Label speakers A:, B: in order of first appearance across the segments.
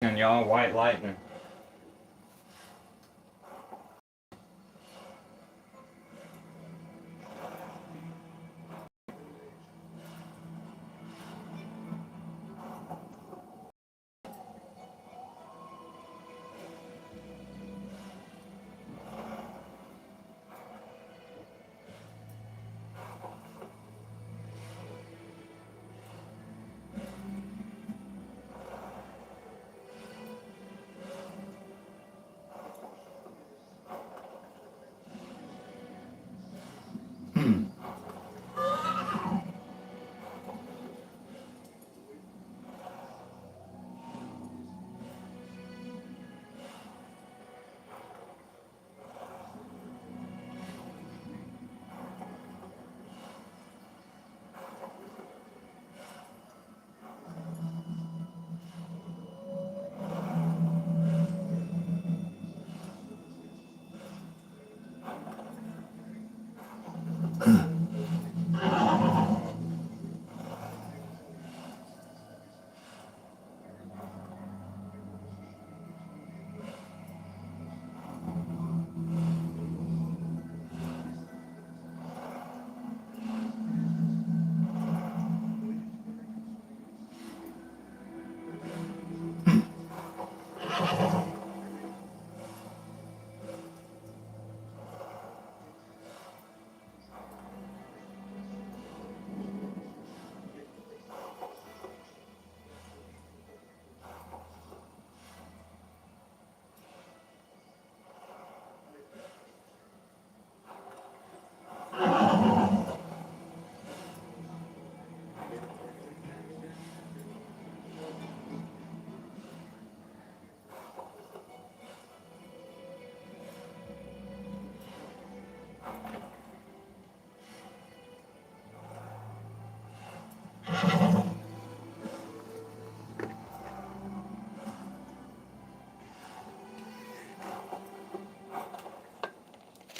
A: And y'all, white lightning.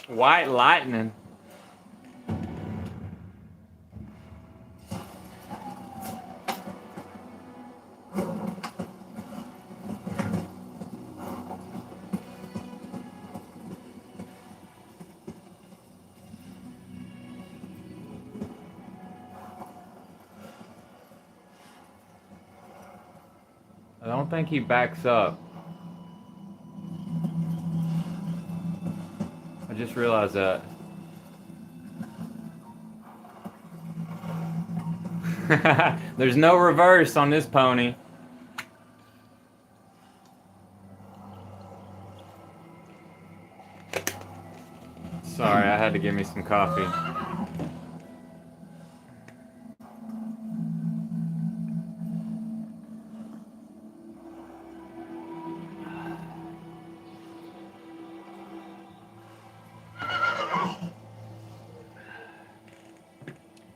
A: White lightning. I don't think he backs up. I just realized that. There's no reverse on this pony. Sorry, I had to get me some coffee.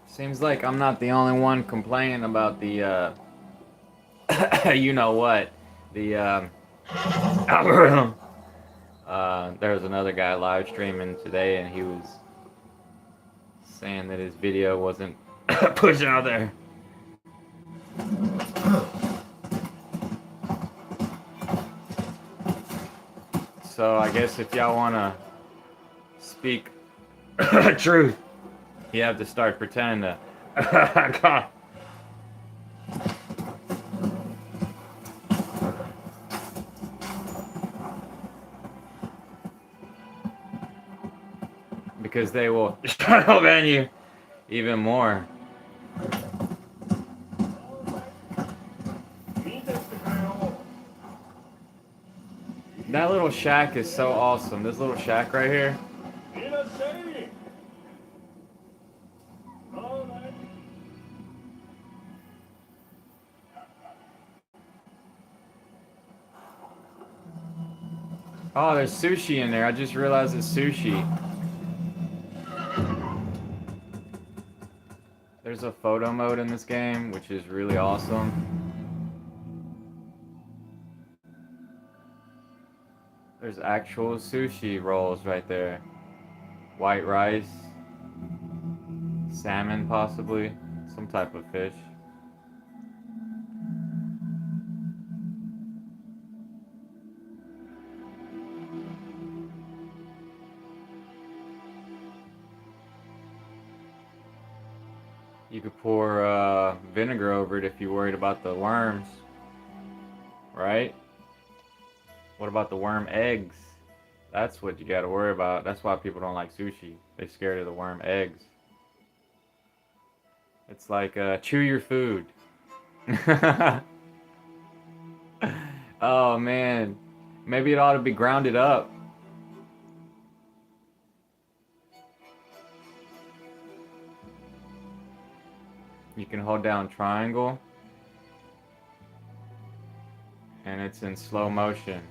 A: Seems like I'm not the only one complaining about the, you know what, the algorithm. There was another guy live streaming today, and he was saying that his video wasn't pushing out there. So I guess if y'all wanna speak truth, you have to start pretending to. Because they will shadow ban you even more. That little shack is so awesome. This little shack right here. Oh, there's sushi in there. I just realized it's sushi. There's a photo mode in this game, which is really awesome. There's actual sushi rolls right there. White rice. Salmon, possibly. Some type of fish. You could pour vinegar over it if you're worried about the worms, right? What about the worm eggs? That's what you gotta worry about. That's why people don't like sushi. They're scared of the worm eggs. It's like chew your food. Oh man, maybe it ought to be grounded up. You can hold down triangle and it's in slow motion.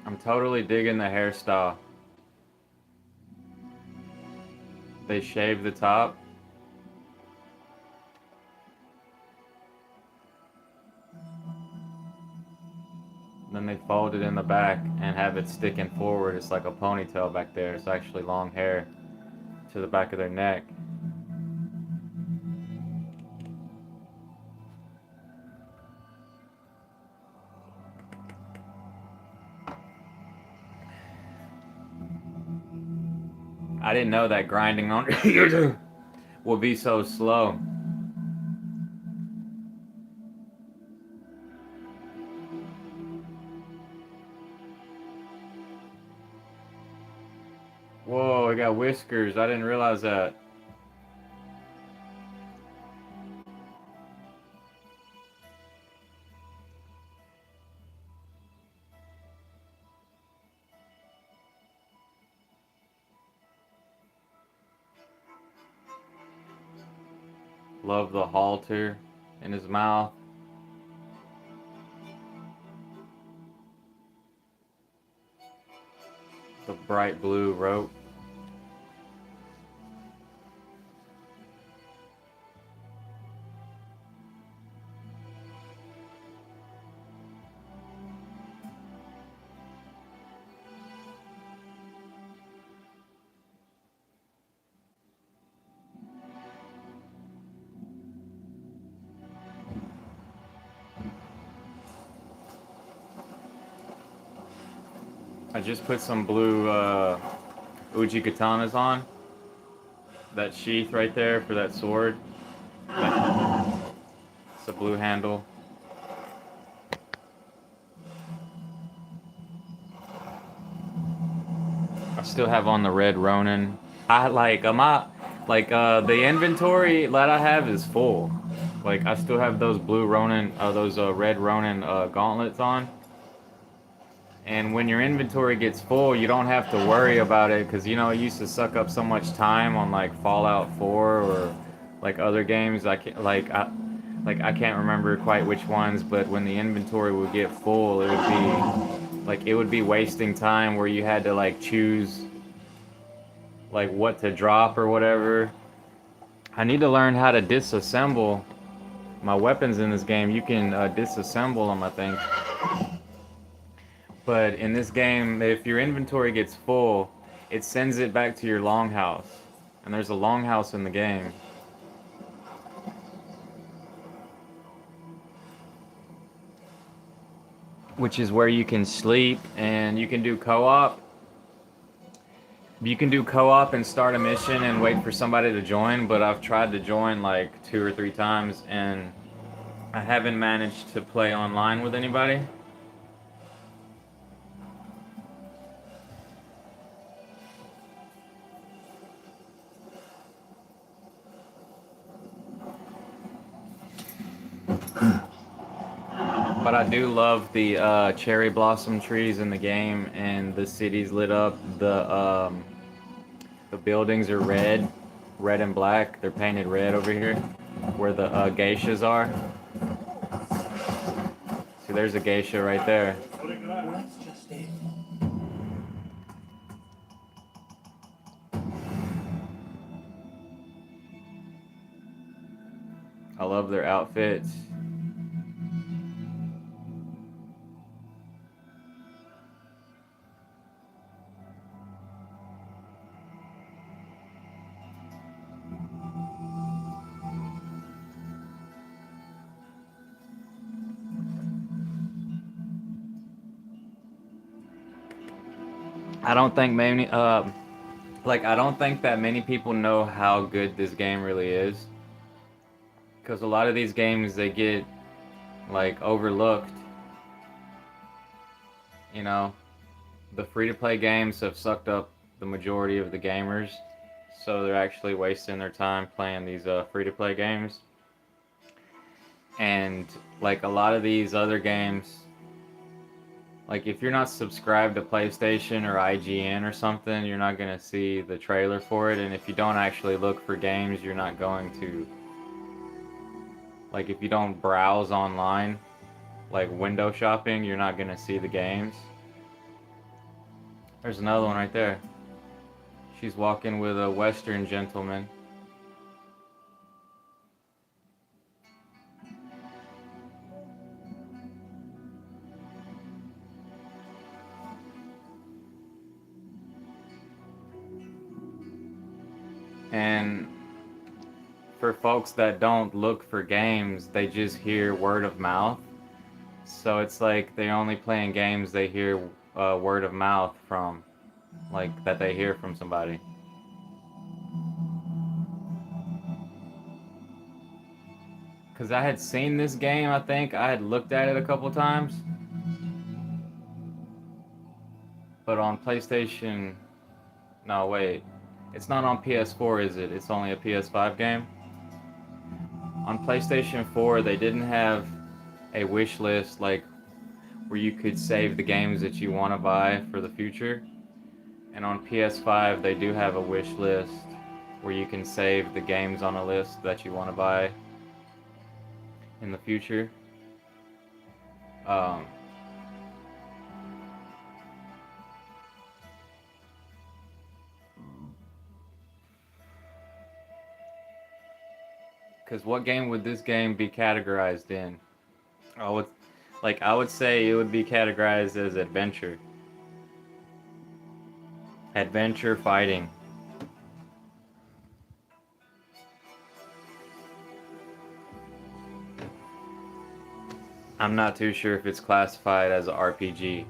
A: I'm totally digging the hairstyle. They shave the top. Then they fold it in the back and have it sticking forward. It's like a ponytail back there. It's actually long hair to the back of their neck. I didn't know that grinding on would be so slow. Whoa, I got whiskers. I didn't realize that. Love the halter in his mouth. The bright blue rope. I just put some blue Uji katanas on. That sheath right there for that sword. It's a blue handle. I still have on the red Ronin. The inventory that I have is full. Like I still have those blue Ronin, those red Ronin gauntlets on. And when your inventory gets full, you don't have to worry about it because you know it used to suck up so much time on like Fallout 4 or like other games. I can't remember quite which ones, but when the inventory would get full, it would be wasting time where you had to like choose like what to drop or whatever. I need to learn how to disassemble my weapons in this game. You can disassemble them, I think. But in this game, if your inventory gets full, it sends it back to your longhouse. And there's a longhouse in the game. Which is where you can sleep and you can do co-op. You can do co-op and start a mission and wait for somebody to join, but I've tried to join like 2 or 3 times and I haven't managed to play online with anybody. But I do love the cherry blossom trees in the game, and the city's lit up. The buildings are red and black. They're painted red over here, where the geishas are. See, there's a geisha right there.
B: That's just it.
A: I love their outfits. I don't think many like I don't think that many people know how good this game really is, because a lot of these games they get like overlooked. You know, the free-to-play games have sucked up the majority of the gamers, so they're actually wasting their time playing these free-to-play games. And like a lot of these other games, like if you're not subscribed to PlayStation or IGN or something, you're not gonna see the trailer for it. And if you don't actually look for games, you're not going to, like if you don't browse online, like window shopping, you're not gonna see the games. There's another one right there. She's walking with a Western gentleman. And for folks that don't look for games, they just hear word of mouth. So it's like they're only playing games they hear word of mouth from, like that they hear from somebody. Because I had seen this game, I think I had looked at it a couple times, but on PlayStation. No, wait. It's not on PS4, is it? It's only a PS5 game? On PlayStation 4, they didn't have a wish list like where you could save the games that you want to buy for the future. And on PS5, they do have a wish list where you can save the games on a list that you want to buy in the future. Um, Because what game would this game be categorized in? Oh, it's, like I would say it would be categorized as adventure. Adventure fighting. I'm not too sure if it's classified as an RPG,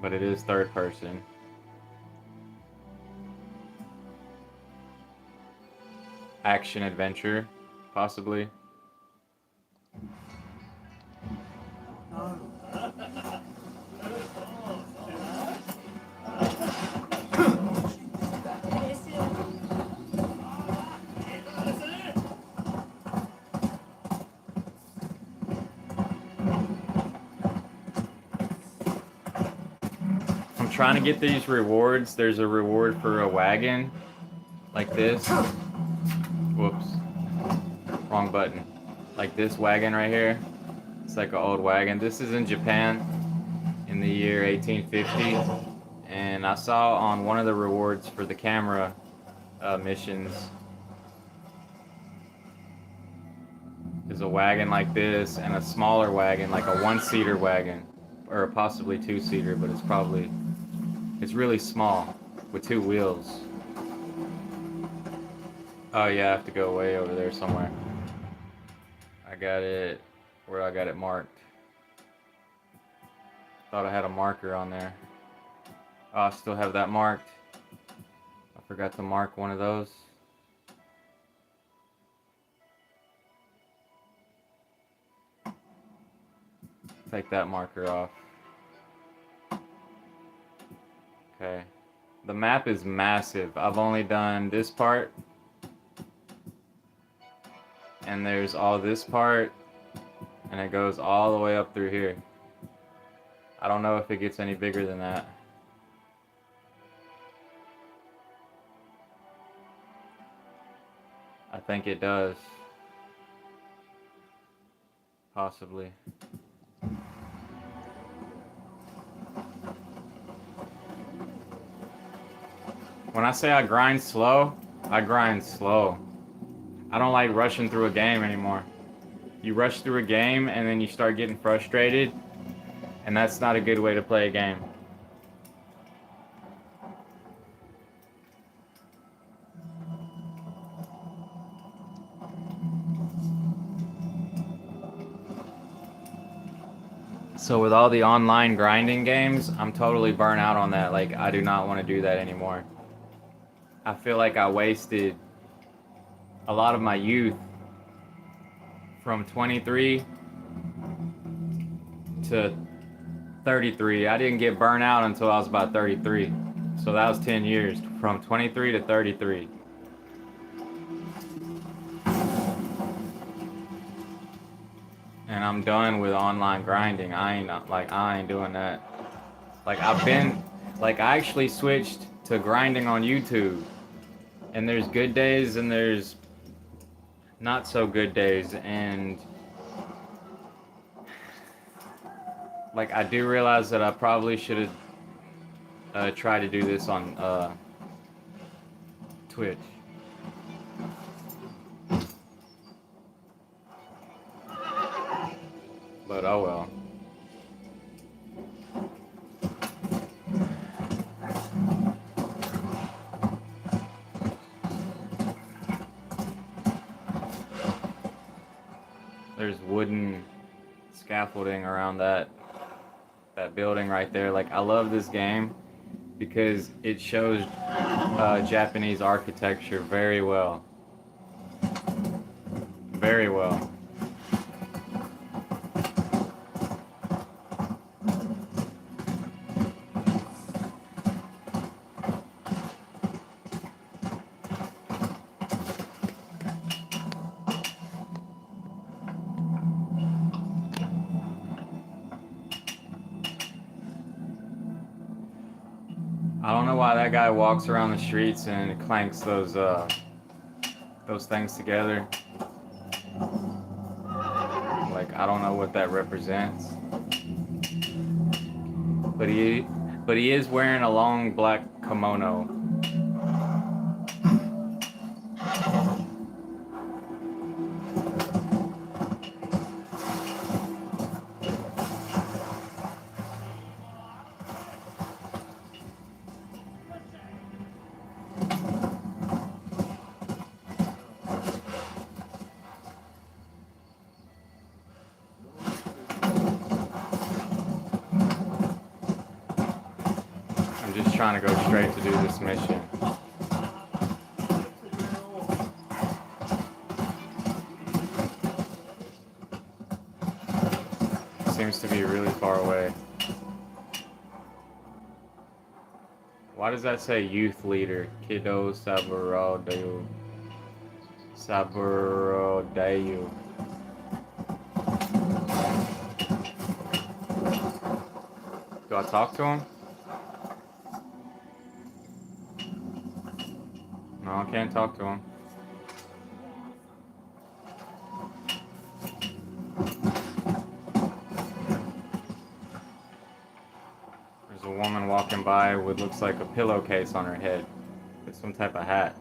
A: but it is third person. Action adventure, possibly. I'm trying to get these rewards. There's a reward for a wagon, like this. Whoops. Wrong button. Like this wagon right here. It's like an old wagon. This is in Japan in the year 1850. And I saw on one of the rewards for the camera missions is a wagon like this and a smaller wagon, like a one-seater wagon. Or possibly two-seater, but it's really small with two wheels. Oh yeah, I have to go way over there somewhere. I got it where I got it marked. Thought I had a marker on there. Oh, I still have that marked. I forgot to mark one of those. Take that marker off. Okay. The map is massive. I've only done this part. And there's all this part. And it goes all the way up through here. I don't know if it gets any bigger than that. I think it does. Possibly. When I say I grind slow, I grind slow. I don't like rushing through a game anymore. You rush through a game and then you start getting frustrated, and that's not a good way to play a game. So with all the online grinding games, I'm totally burnt out on that. Like, I do not want to do that anymore. I feel like I wasted a lot of my youth from 23 to 33. I didn't get burnt out until I was about 33. So that was 10 years, from 23 to 33. And I'm done with online grinding. I ain't doing that. I actually switched to grinding on YouTube. And there's good days and there's not so good days, and like I do realize that I probably should have tried to do this on Twitch. But oh well. There's wooden scaffolding around that building right there. Like, I love this game because it shows Japanese architecture very well. Very well. I don't know why that guy walks around the streets and clanks those things together. Like, I don't know what that represents. But he is wearing a long black kimono. I'm just trying to go straight to do this mission. Seems to be really far away. Why does that say youth leader? Kiddo Saburodayu. Saburodayu. Do I talk to him? No, I can't talk to him. There's a woman walking by with looks like a pillowcase on her head with some type of hat.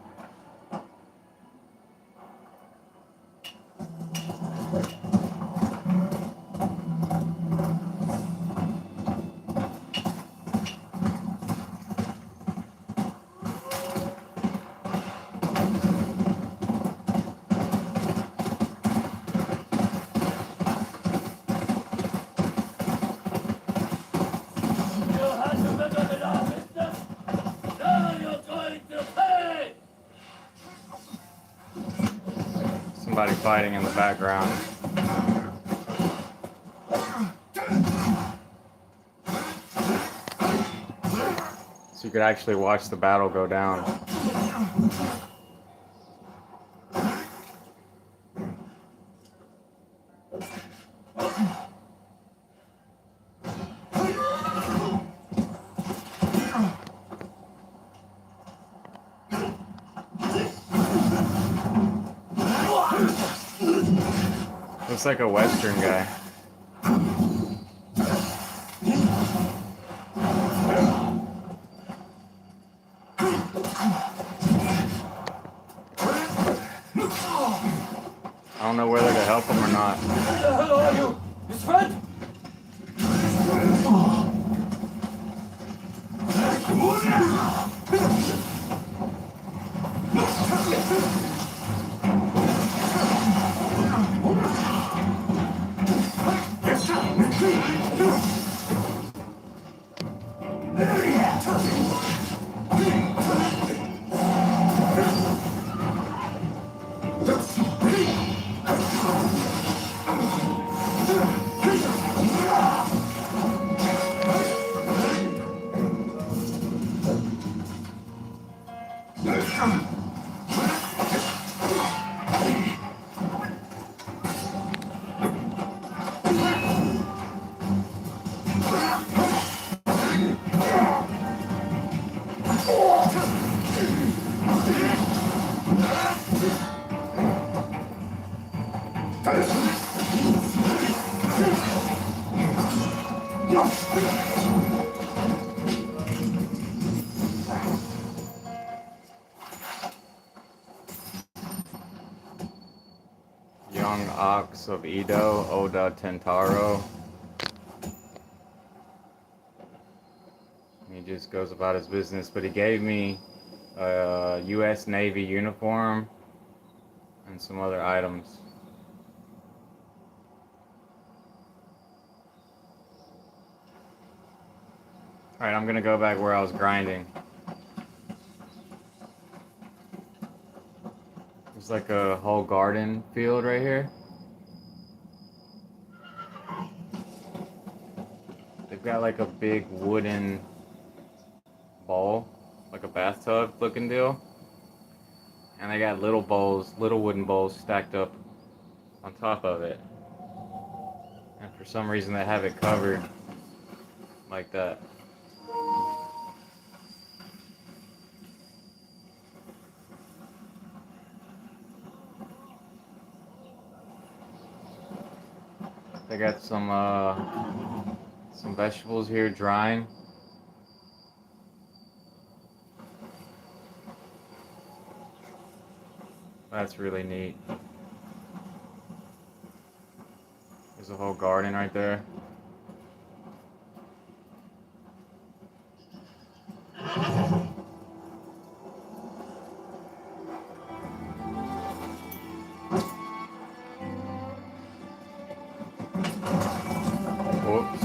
A: Somebody fighting in the background. So you could actually watch the battle go down. Looks like a Western guy. I don't know whether to help him or not.
B: Who the hell are you? His friend?
A: Young Ox of Edo, Oda Tentaro. He just goes about his business, but he gave me a U.S. Navy uniform and some other items. Alright, I'm gonna go back where I was grinding. There's like a whole garden field right here. They've got like a big wooden bowl, like a bathtub looking deal. And they got little bowls, little wooden bowls stacked up on top of it. And for some reason they have it covered like that. They got some vegetables here drying. That's really neat. There's a whole garden right there. Whoops.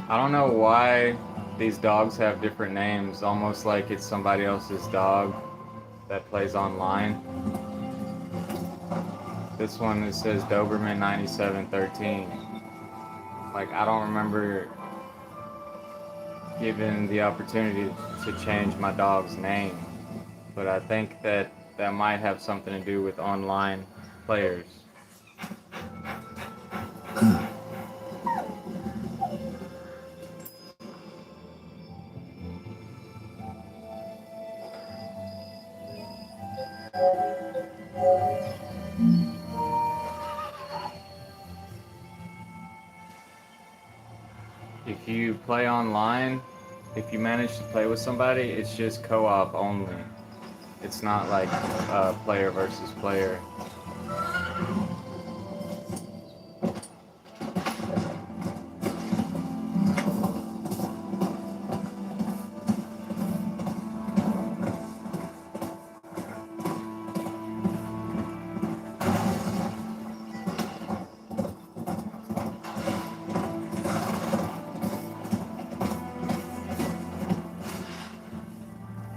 A: I don't know why these dogs have different names, almost like it's somebody else's dog that plays online. This one, it says Doberman 9713. Like, I don't remember given the opportunity to change my dog's name, but I think that that might have something to do with online players. If you play online, if you manage to play with somebody, it's just co-op only. It's not like player versus player.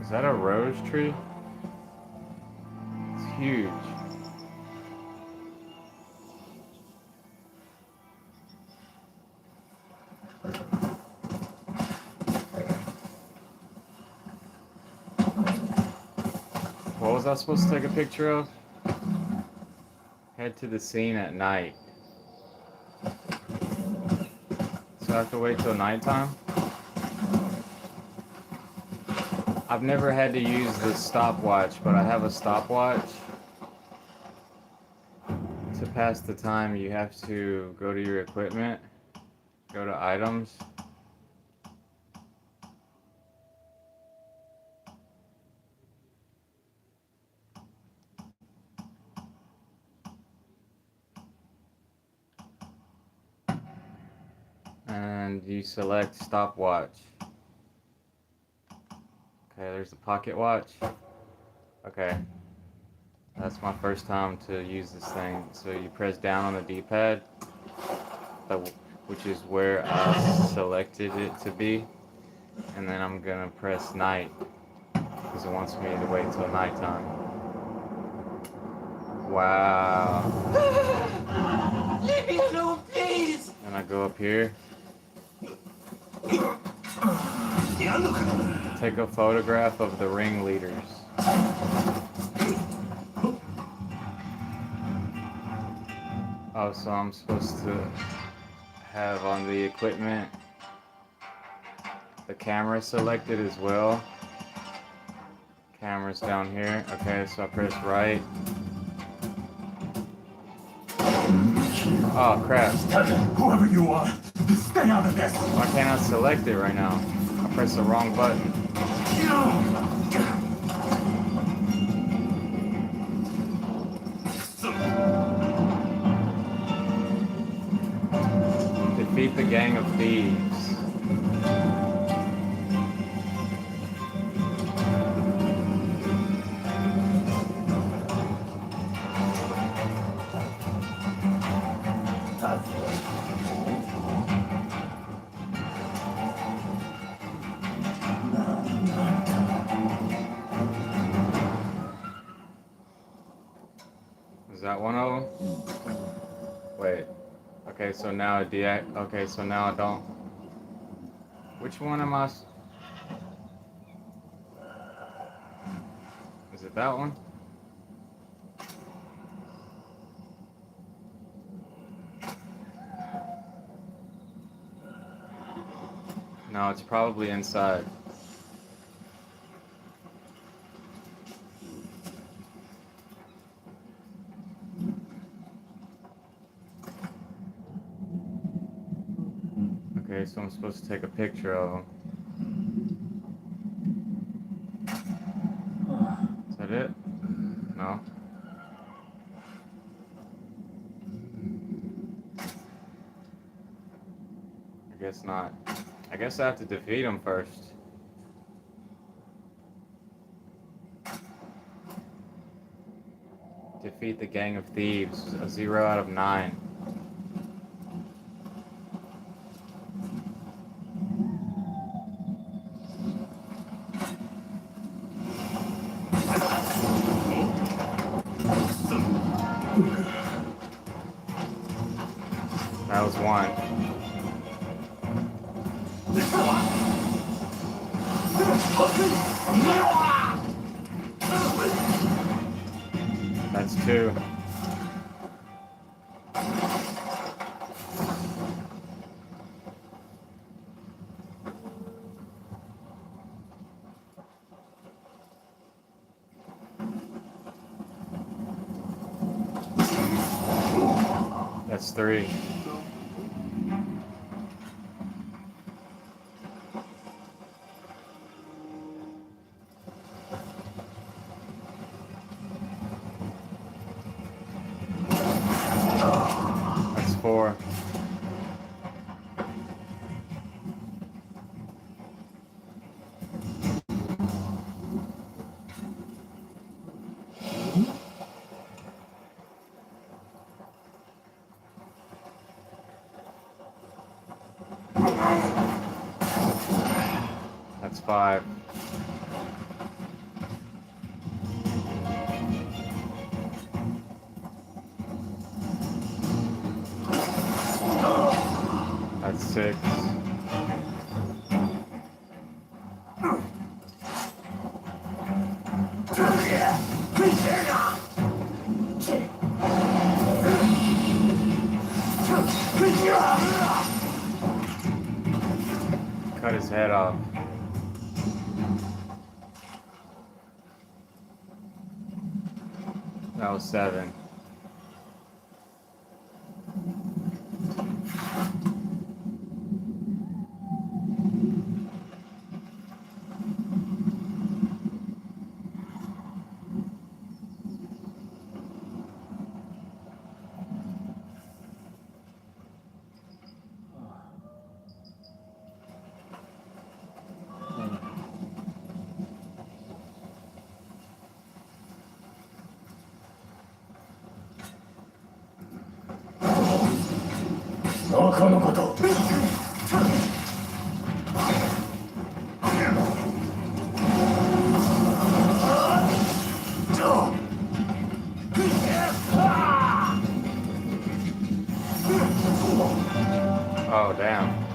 A: Is that a rose tree? It's huge. What was I supposed to take a picture of? Head to the scene at night. So I have to wait till nighttime? I've never had to use the stopwatch, but I have a stopwatch. To pass the time, you have to go to your equipment, go to items. And you select stopwatch. Okay, there's the pocket watch. Okay. That's my first time to use this thing. So you press down on the D-pad, which is where I selected it to be. And then I'm gonna press night, because it wants me to wait till nighttime. Wow.
B: Leave me alone, please!
A: And I go up here. Take a photograph of the ringleaders. Oh, so I'm supposed to have on the equipment the camera selected as well. Camera's down here. Okay, so I press right. Oh crap.
C: Whoever you are, stay out of this!
A: Why can't I select it right now? I pressed the wrong button. Defeat the gang of thieves. Is that one of them? Wait. Okay, so now okay, so now I don't. Which one am I? Is it that one? No, it's probably inside. Okay, so I'm supposed to take a picture of them. Is that it? No. I guess not. I guess I have to defeat them first. Defeat the gang of thieves. A 0 out of 9. That was 1. That's 2. That's 3. That's 4. That's 5. That's 6. Cut his head off. That was 7.
C: バカのこと。
A: Oh, damn.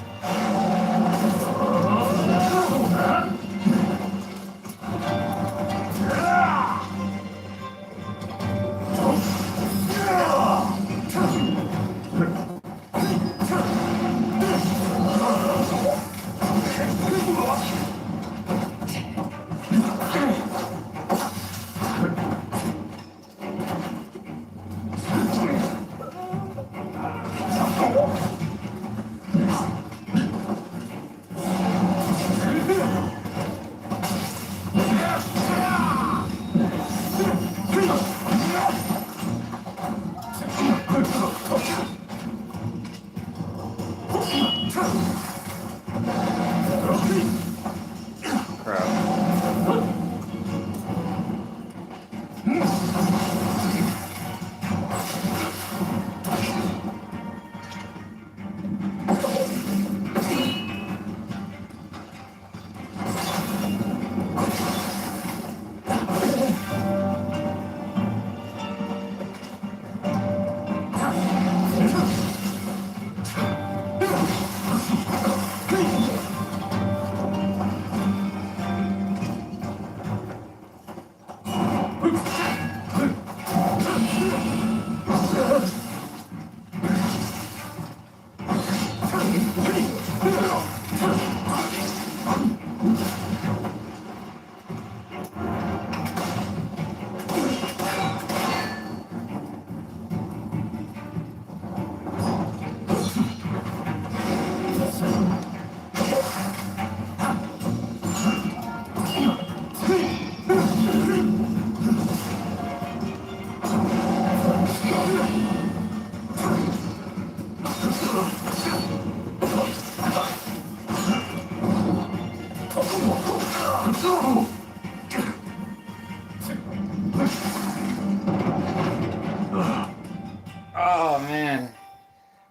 A: Oh man,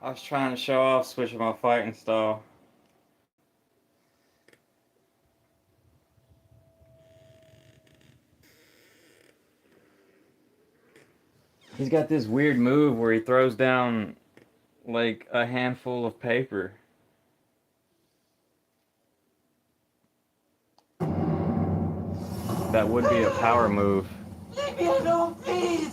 A: I was trying to show off switching my fighting style. He's got this weird move where he throws down like a handful of paper. That would be a power move.
B: Leave me alone, please!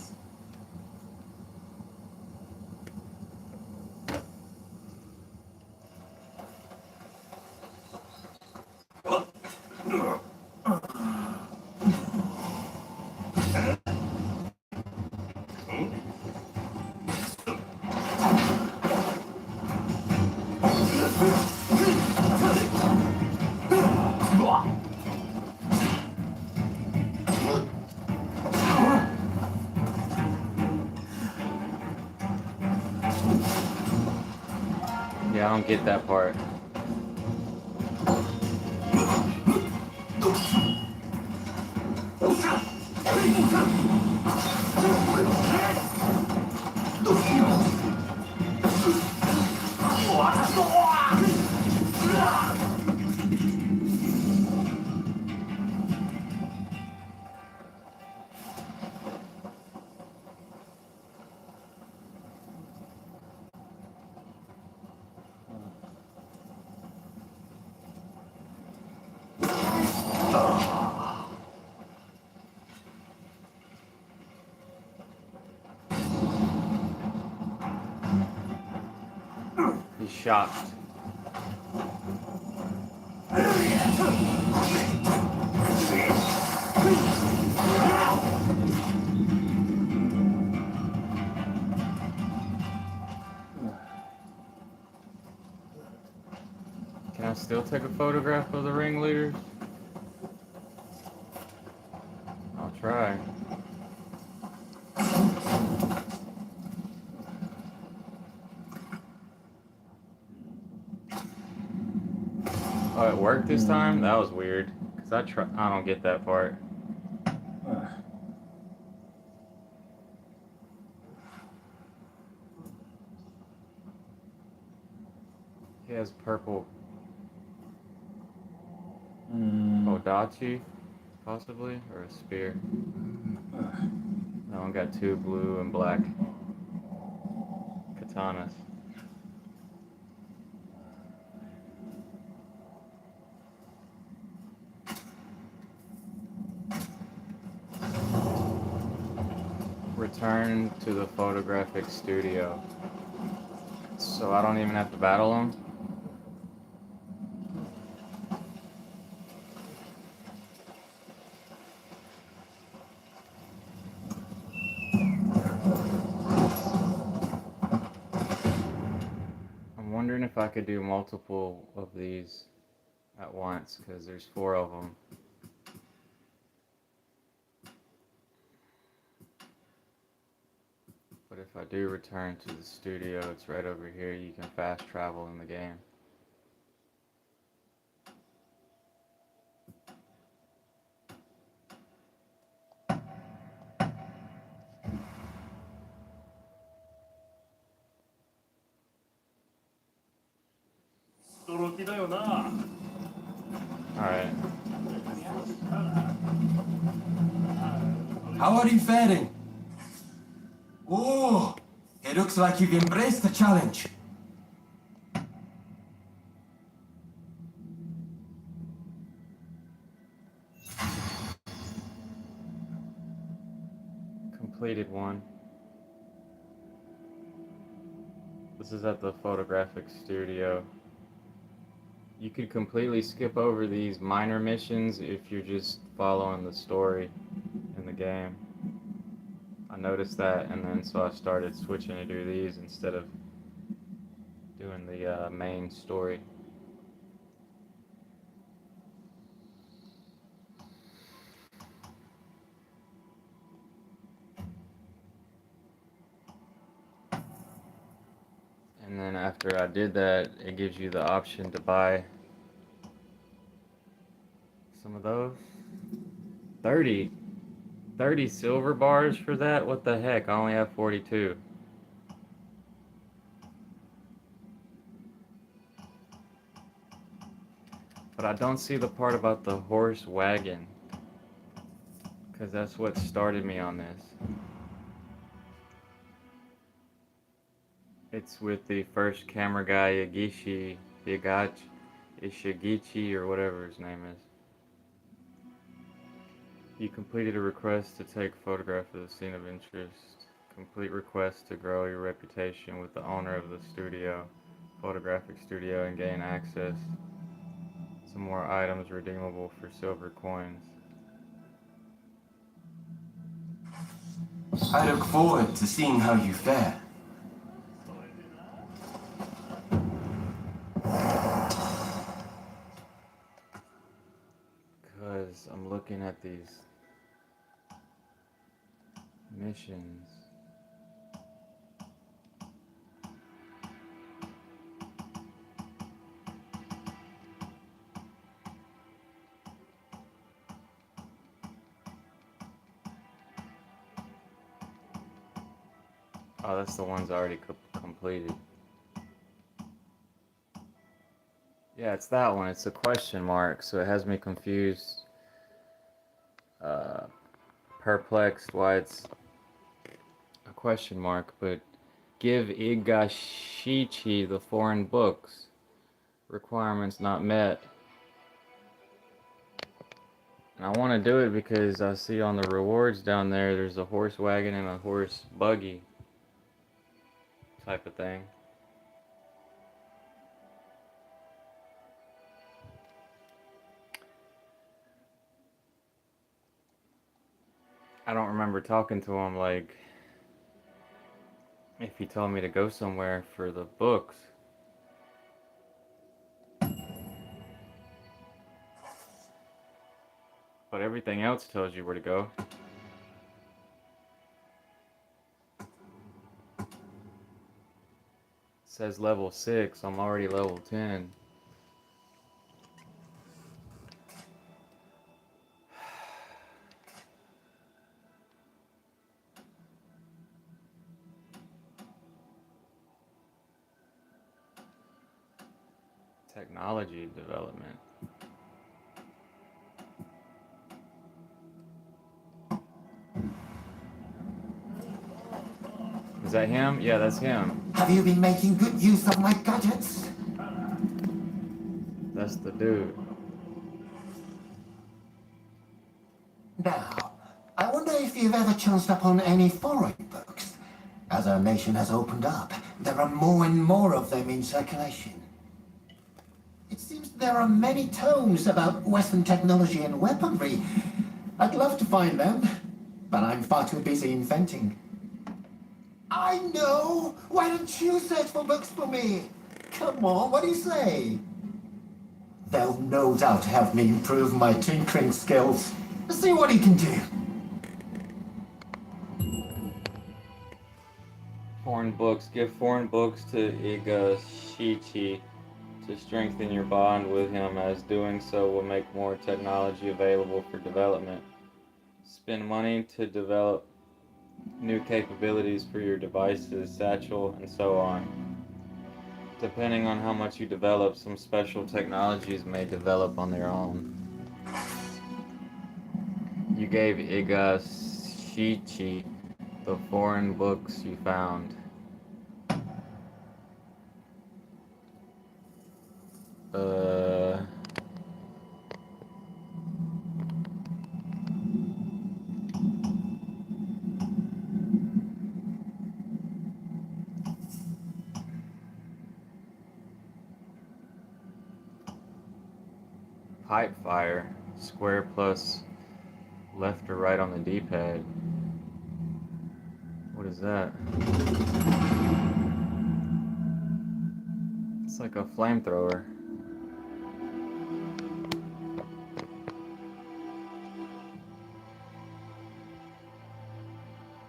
A: Yeah, I don't get that part. He's shocked. Can I still take a photograph of the ringleaders? I'll try. Oh, it worked this time? That was weird. Cause I don't get that part. He has purple
C: Hmm.
A: Odachi, possibly, or a spear. That one got two blue and black katanas. Return to the photographic studio. So I don't even have to battle him? I'm wondering if I could do multiple of these at once, because there's 4 of them. But if I do return to the studio, it's right over here. You can fast travel in the game. Alright.
B: How are you faring? Oh, it looks like you've embraced the challenge.
A: Completed one. This is at the photographic studio. You could completely skip over these minor missions if you're just following the story in the game. I noticed that, and then so I started switching to do these instead of doing the main story. And then after I did that, it gives you the option to buy some of those. 30. 30 silver bars for that? What the heck? I only have 42. But I don't see the part about the horse wagon, because that's what started me on this. It's with the first camera guy, Ishigichi, or whatever his name is. You completed a request to take a photograph of the scene of interest. Complete request to grow your reputation with the owner of the studio, photographic studio, and gain access to more items redeemable for silver coins.
B: I look forward to seeing how you fare.
A: Because I'm looking at these missions. Oh, that's the ones I already completed. Yeah, it's that one. It's a question mark, so it has me confused, uh, perplexed why it's a question mark. But give Igashichi the foreign books. Requirements not met. And I want to do it because I see on the rewards down there, there's a horse wagon and a horse buggy type of thing. I don't remember talking to him like if he told me to go somewhere for the books. But everything else tells you where to go. It says level 6, I'm already level 10. Technology development. Is that him? Yeah, that's him.
C: Have you been making good use of my gadgets?
A: That's the dude.
C: Now, I wonder if you've ever chanced upon any foreign books. As our nation has opened up, there are more and more of them in circulation. It seems there are many tomes about Western technology and weaponry. I'd love to find them, but I'm far too busy inventing. I know! Why don't you search for books for me? Come on, what do you say? They'll no doubt help me improve my tinkering skills. See what he can do.
A: Foreign books. Give foreign books to Igashichi to strengthen your bond with him, as doing so will make more technology available for development. Spend money to develop new capabilities for your devices, satchel, and so on. Depending on how much you develop, some special technologies may develop on their own. You gave Igashichi the foreign books you found. Pipe fire. Square plus left or right on the D-pad. What is that? It's like a flamethrower.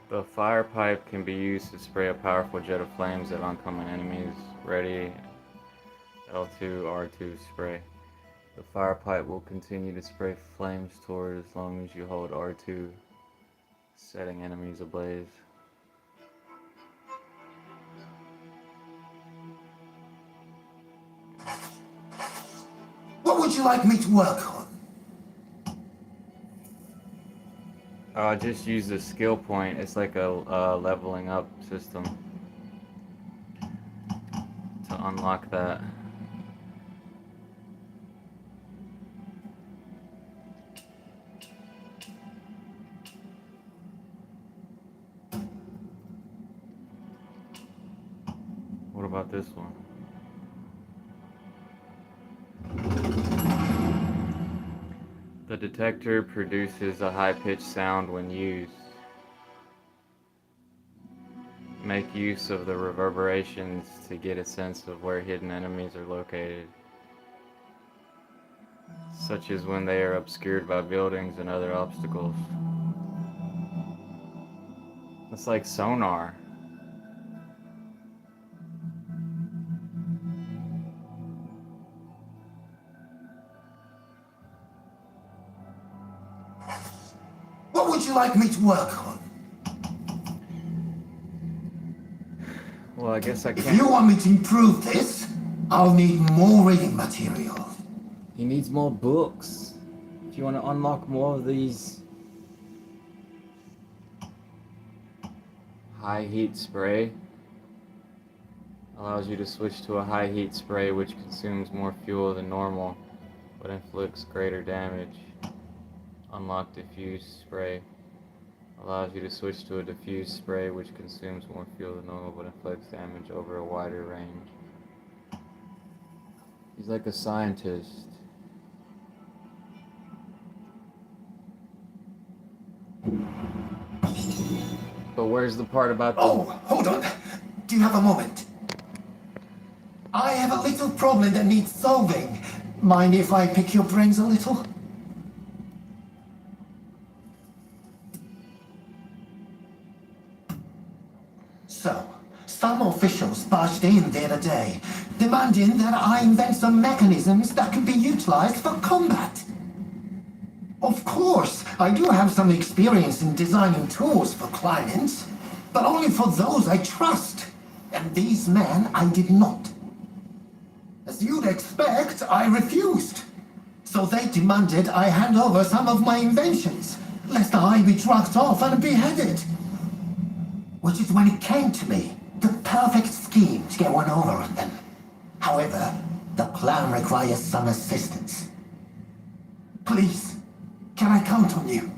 A: The fire pipe can be used to spray a powerful jet of flames at oncoming enemies. Ready. L2, R2 spray. The fire pipe will continue to spray flames toward as long as you hold R2, setting enemies ablaze.
C: What would you like me to work on?
A: Just use the skill point. It's like a leveling up system to unlock that. What about this one? The detector produces a high-pitched sound when used. Make use of the reverberations to get a sense of where hidden enemies are located, such as when they are obscured by buildings and other obstacles. It's like sonar.
C: What would you like me to work on?
A: Well, I guess I
C: If
A: can't.
C: you want me to improve this, I'll need more reading material.
A: He needs more books. If you want to unlock more of these. High heat spray allows you to switch to a high heat spray which consumes more fuel than normal but inflicts greater damage. Unlock diffuse spray allows you to switch to a diffuse spray which consumes more fuel than normal but inflicts damage over a wider range. He's like a scientist. But where's the part about the...
C: Oh, hold on. Do you have a moment? I have a little problem that needs solving. Mind if I pick your brains a little? So, some officials barged in the other day, demanding that I invent some mechanisms that can be utilized for combat. Of course, I do have some experience in designing tools for clients, but only for those I trust. And these men I did not. As you'd expect, I refused. So they demanded I hand over some of my inventions, lest I be drugged off and beheaded. Which is when it came to me, the perfect scheme to get one over on them. However, the plan requires some assistance. Please, can I count on you?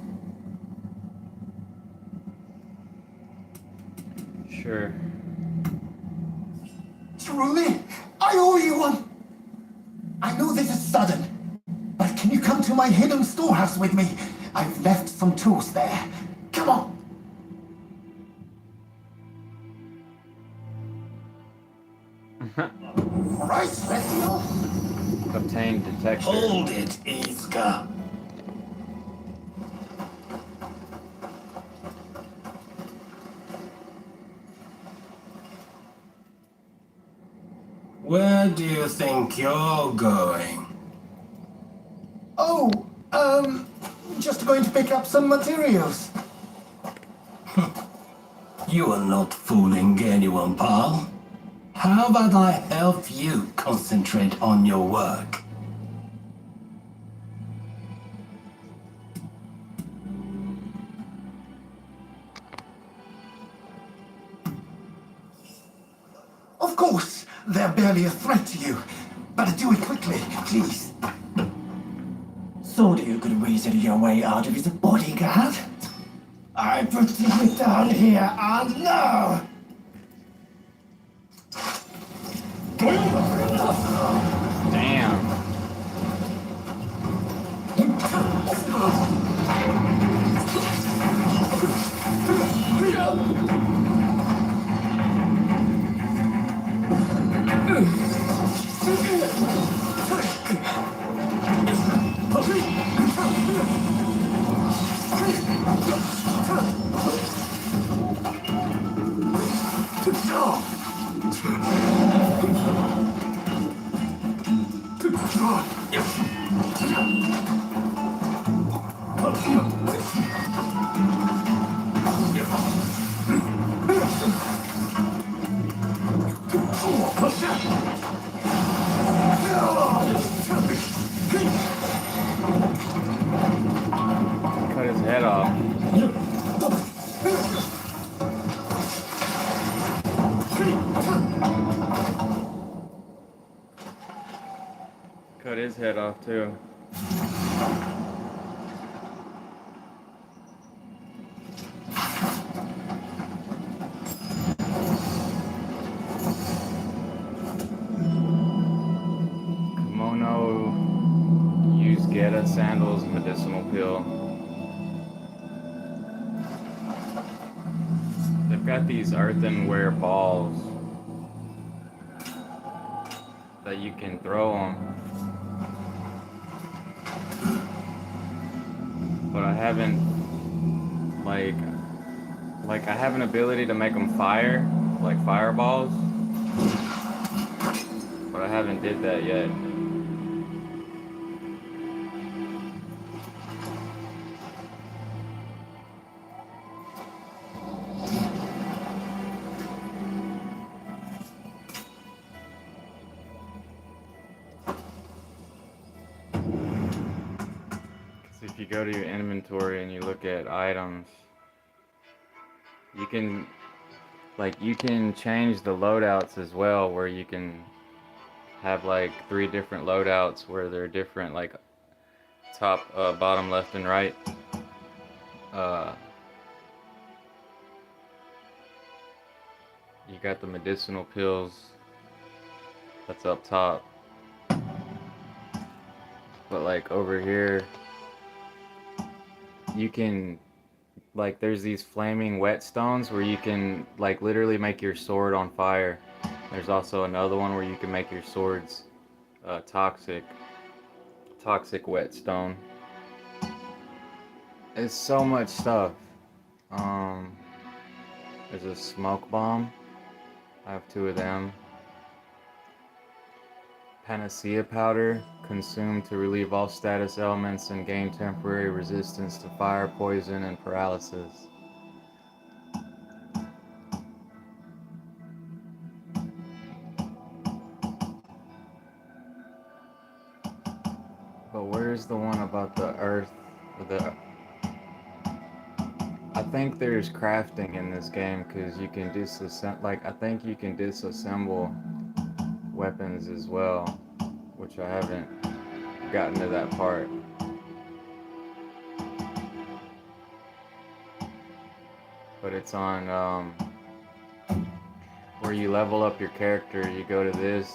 A: Sure.
C: Truly, I owe you one. I know this is sudden, but can you come to my hidden storehouse with me? I've left some tools there. Come on. Right, Celestial?
A: Obtain detector.
C: Hold it, Iska.
B: Where do you think you're going?
C: Oh, just going to pick up some materials.
B: You are not fooling anyone, pal. How about I help you concentrate on your work?
C: Of course, they're barely a threat to you. But do it quickly, please. So do you could reason your way out of his bodyguard? I put you down here and now!
A: Damn. Cut his head off. Cut his head off too. Kimono, use Geta sandals, medicinal pill. They've got these earthenware balls that you can throw them. But I haven't, like I have an ability to make them fire, like fireballs. But I haven't did that yet. If you go to your inventory and you look at items, you can change the loadouts as well, where you can have like 3 different loadouts where they're different, like top, bottom, left, and right. You got the medicinal pills, that's up top. But like over here, you can, like, there's these flaming whetstones where you can like literally make your sword on fire. There's also another one where you can make your swords toxic whetstone. It's so much stuff. There's a smoke bomb. I have 2 of them. Panacea powder, consumed to relieve all status elements and gain temporary resistance to fire, poison, and paralysis. Where's the one about the earth? The I think there's crafting in this game because you can disassemble. Like I think you can disassemble weapons as well, which I haven't gotten to that part. But it's on where you level up your character. You go to this.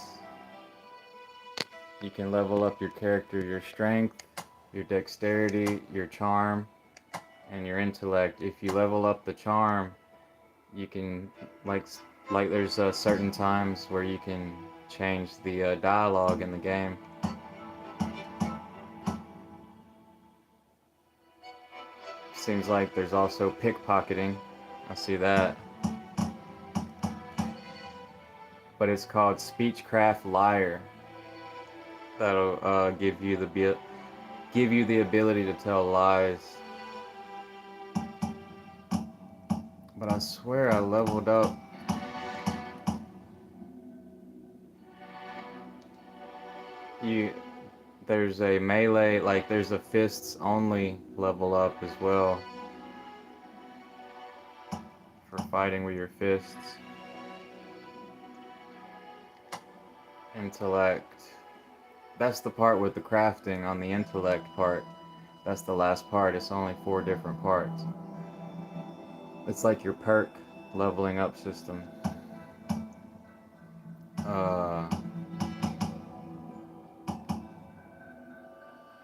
A: You can level up your character, your strength, your dexterity, your charm, and your intellect. If you level up the charm, you can like there's certain times where you can change the dialogue in the game. Seems like there's also pickpocketing. I see that. But it's called Speechcraft Liar. That'll give you the ability to tell lies. But I swear I leveled up. There's a melee, like there's a fists only level up as well. For fighting with your fists. Intellect. That's the part with the crafting on the intellect part. That's the last part. It's only 4 different parts. It's like your perk leveling up system.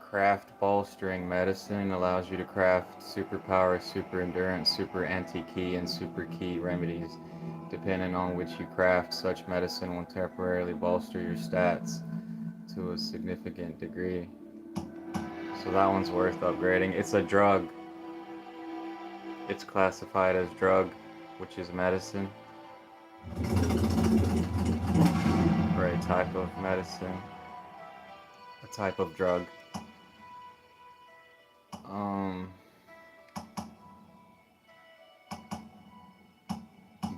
A: Craft bolstering medicine allows you to craft superpower, super endurance, super anti-key, and super key remedies. Depending on which you craft, such medicine will temporarily bolster your stats to a significant degree. So that one's worth upgrading. It's a drug. It's classified as drug, which is medicine. Or a type of medicine. A type of drug.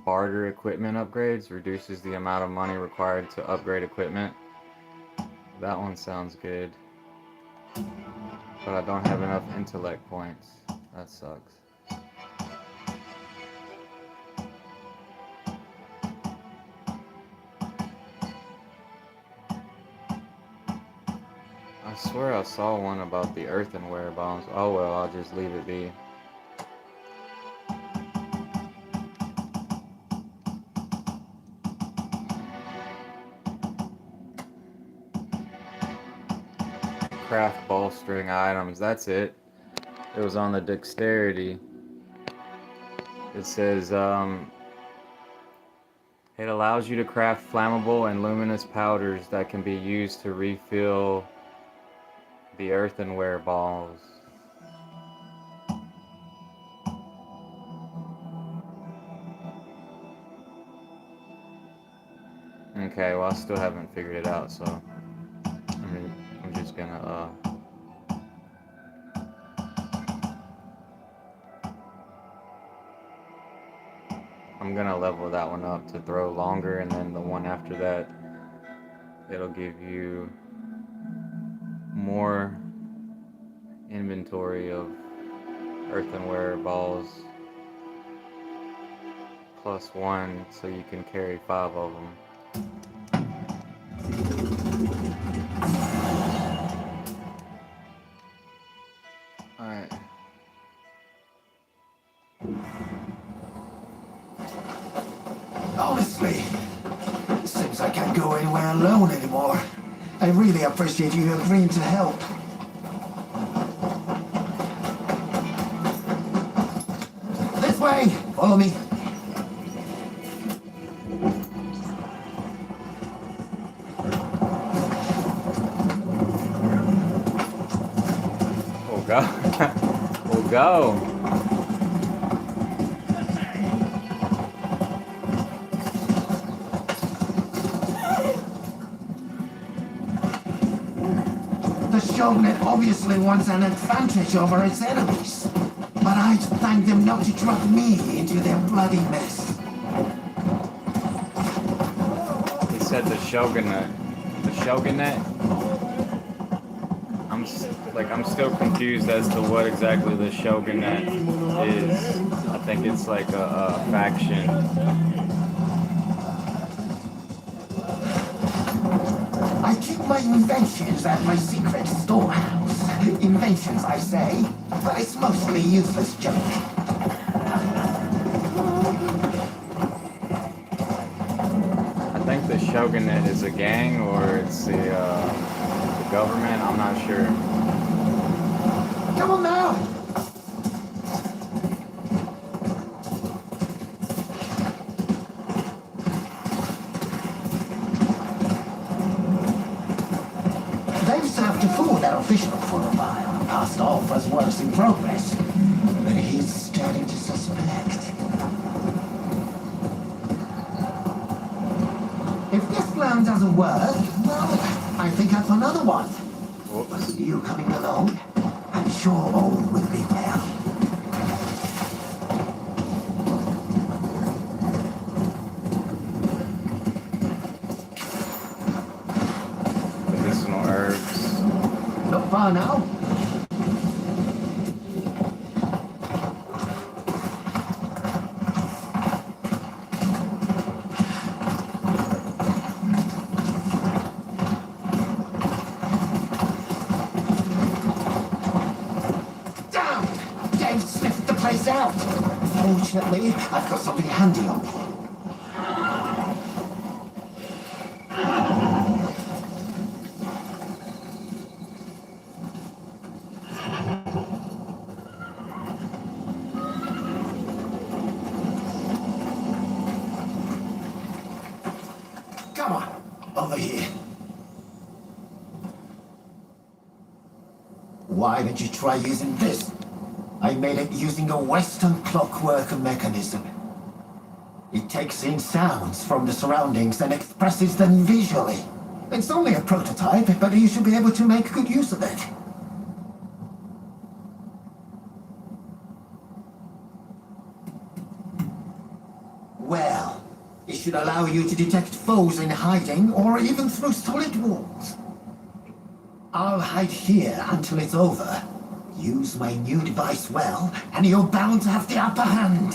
A: Barter equipment upgrades reduces the amount of money required to upgrade equipment. That one sounds good. But I don't have enough intellect points. That sucks. I swear I saw one about the earthenware bombs. Oh well, I'll just leave it be. Craft bolstering items, that's it. It was on the dexterity. It says, it allows you to craft flammable and luminous powders that can be used to refill the earthenware balls. Okay, well I still haven't figured it out, so I'm just gonna I'm gonna level that one up to throw longer, and then the one after that, it'll give you more inventory of earthenware balls +1, so you can carry 5 of them. Alright.
C: Honestly, seems I can't go anywhere alone anymore. I really appreciate you agreeing to help. This way! Follow me.
A: We'll go. We'll go.
C: The Shogunate obviously wants an advantage over its enemies. But I'd thank them not to drag me into their bloody mess.
A: He said the Shogunate. The Shogunate? I'm I'm still confused as to what exactly the shogunate is. I think it's like a faction.
C: I keep my inventions at my secret storehouse. Inventions, I say, but it's mostly useless junk.
A: I think the shogunate is a gang or it's the government. I'm not sure.
C: Come on now! They've served to fool their official for a while, passed off as works in progress. But he's starting to suspect. If this plan doesn't work, well, I think I've another one.
A: Whoops.
C: You coming along? I'm sure all will be well.
A: Medicinal herbs.
C: Not far now. Out. Fortunately, I've got something handy on me. Come on, over here. Why don't you try using this? I made it using a Western clockwork mechanism. It takes in sounds from the surroundings and expresses them visually. It's only a prototype, but you should be able to make good use of it. Well, it should allow you to detect foes in hiding or even through solid walls. I'll hide here until it's over. Use my new device well, and you're bound to have the upper hand.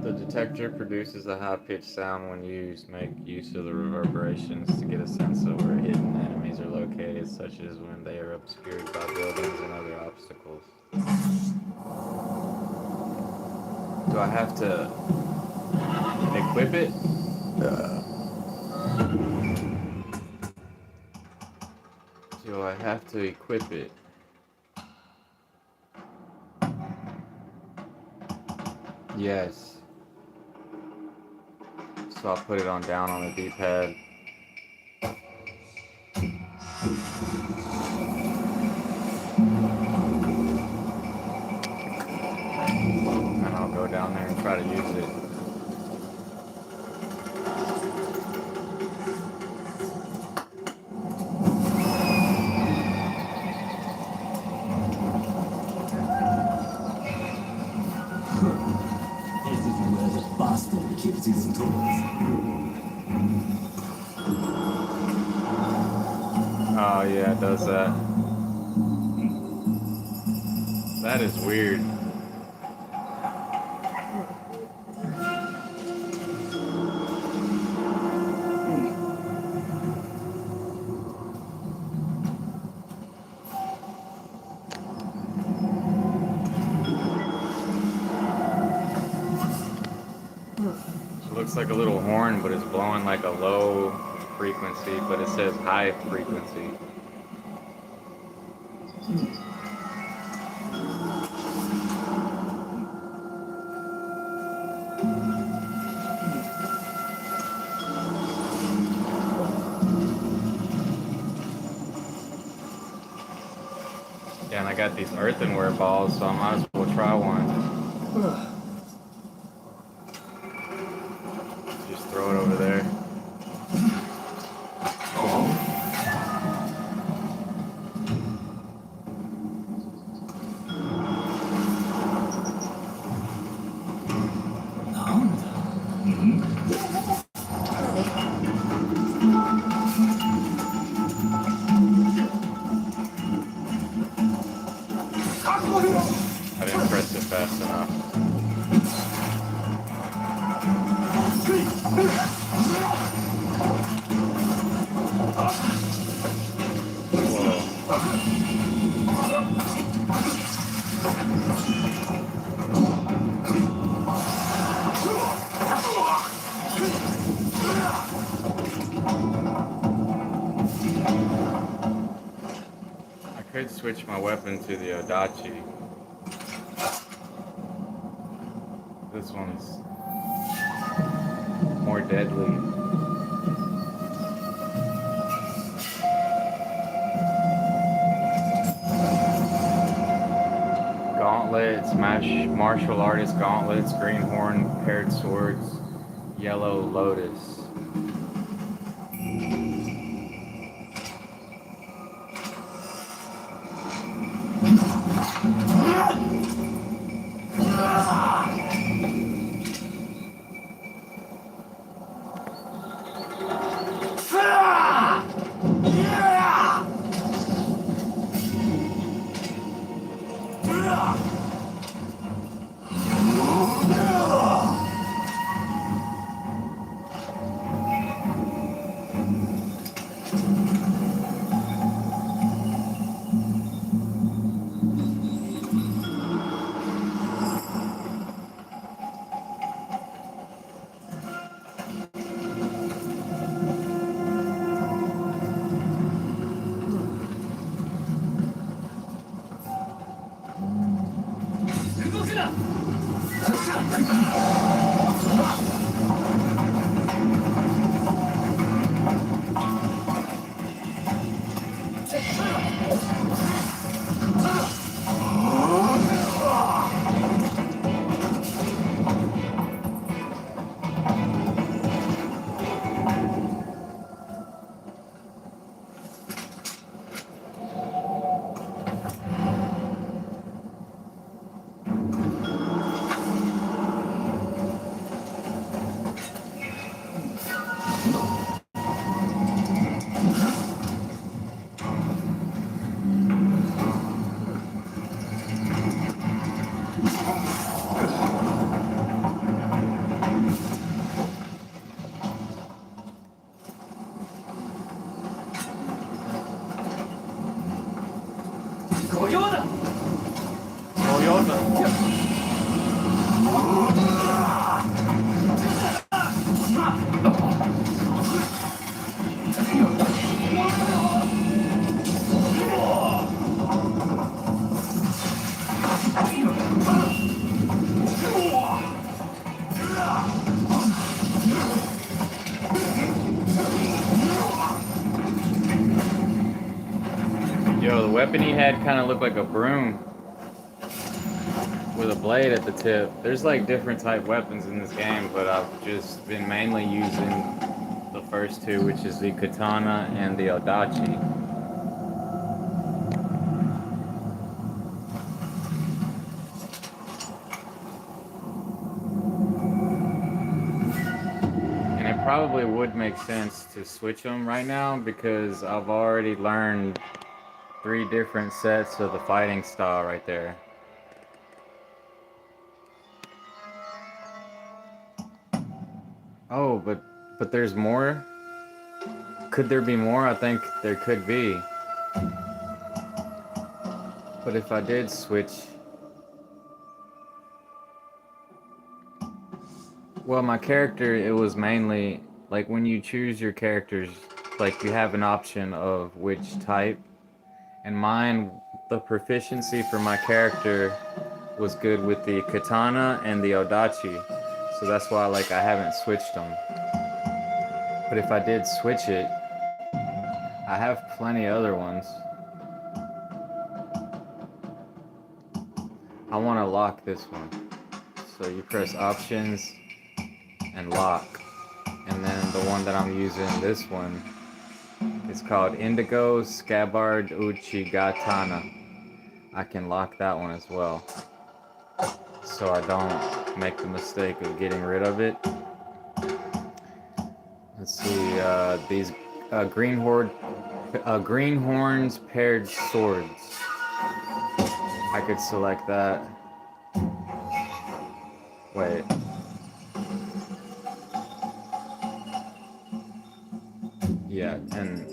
A: The detector produces a high-pitched sound when used. Make use of the reverberations to get a sense of where hidden enemies are located, such as when they are obscured by buildings and other obstacles. Do I have to equip it? Do I have to equip it? Yes. So I'll put it on down on the D-pad. And I'll go down there and try to use it. Oh yeah, it does that. That is weird. It looks like a little horn, but it's blowing like a low frequency, but it says high frequency. Yeah, and I got these earthenware balls, so I might as well try one. Just throw it over there. fast enough. I could switch my weapon to the Odachi. This one's more deadly. Gauntlets, martial artist gauntlets, greenhorn, paired swords, yellow lotus. Yo, the weapon he had kind of looked like a broom with a blade at the tip. There's like different type weapons in this game, but I've just been mainly using the first two, which is the katana and the odachi. And it probably would make sense to switch them right now because I've already learned 3 different sets of the fighting style right there. Oh, but there's more? Could there be more? I think there could be. But if I did switch... Well, my character, it was mainly... Like, when you choose your characters, like, you have an option of which type. And mine, the proficiency for my character was good with the katana and the odachi. So that's why, like, I haven't switched them. But if I did switch it, I have plenty other ones. I want to lock this one. So you press options and lock. And then the one that I'm using, this one, it's called Indigo Scabbard Uchigatana. I can lock that one as well. So I don't make the mistake of getting rid of it. Let's see, these greenhorns paired swords. I could select that. Wait. Yeah, and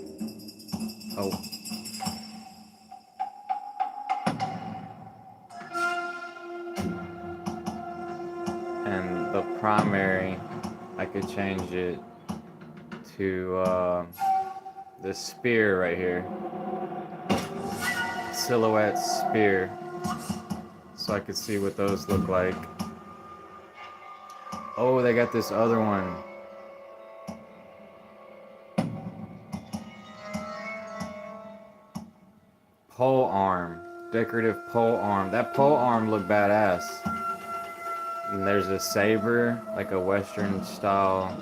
A: oh. And the primary, I could change it to this spear right here. Silhouette spear. So I could see what those look like. Oh, they got this other one. Pole arm. Decorative pole arm. That pole arm looked badass. And there's a saber, like a Western style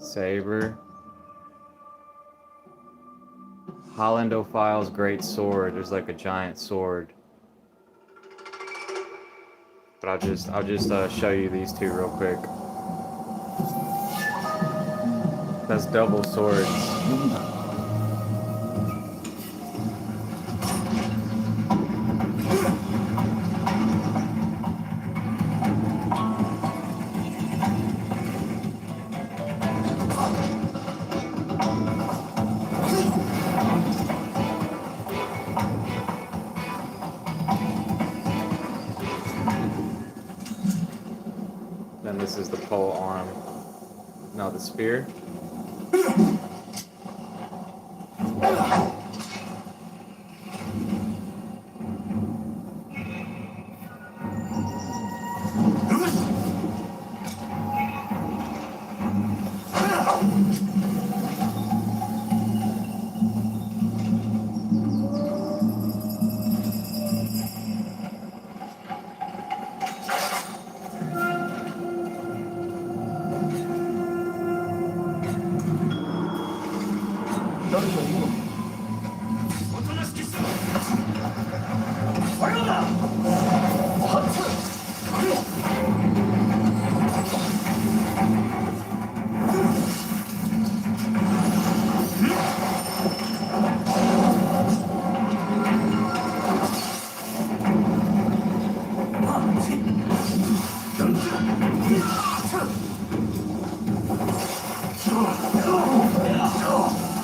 A: saber. Hollandophile's great sword. There's like a giant sword. But I'll just show you these two real quick. That's double swords. Then this is the pole arm. No, the spear.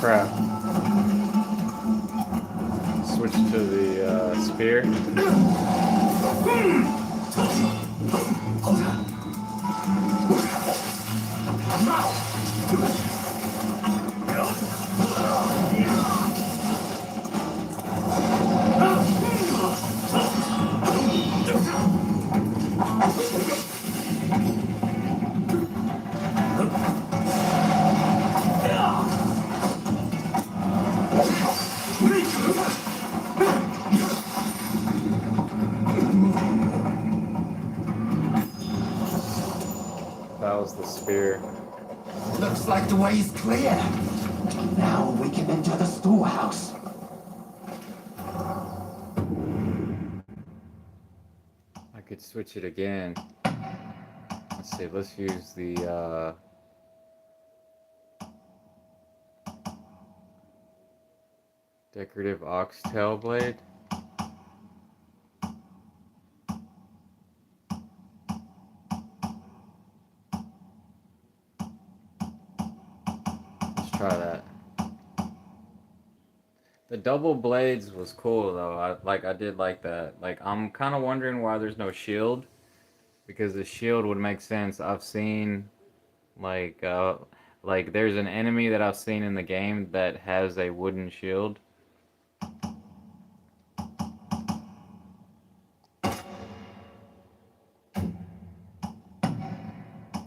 A: Crap. Switch to the spear. That was the spear.
C: Looks like the way's clear. Now we can enter the storehouse.
A: I could switch it again. Let's see, let's use the decorative oxtail blade. Let's try that. The double blades was cool though. I did like that. Like I'm kind of wondering why there's no shield, because the shield would make sense. I've seen like there's an enemy that I've seen in the game that has a wooden shield.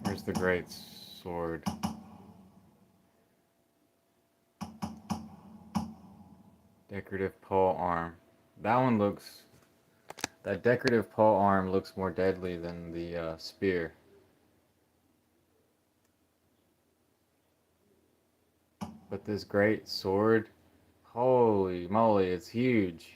A: Where's the great sword? Decorative pole arm. That decorative pole arm looks more deadly than the spear. But this great sword, holy moly, it's huge.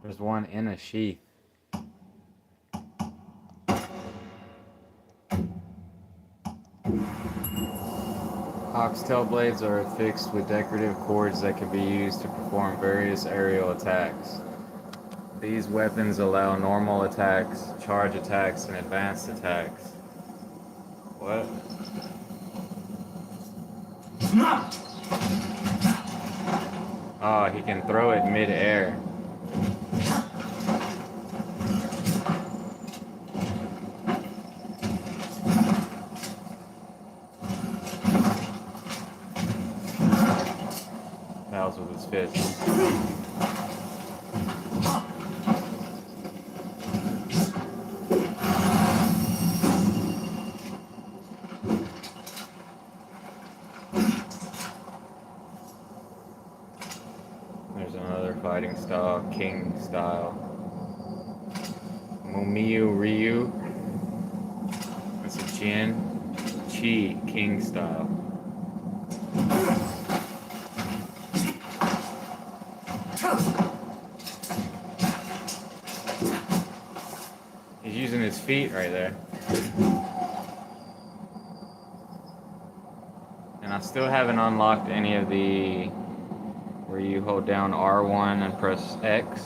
A: There's one in a sheath. Oxtail blades are affixed with decorative cords that can be used to perform various aerial attacks. These weapons allow normal attacks, charge attacks, and advanced attacks. What? Oh, he can throw it mid-air. That was with his fist. There's another fighting style, king style. Mumiyu Ryu. That's a Jin. Chi, king style. He's using his feet right there. And I still haven't unlocked any of the where you hold down R1 and press X.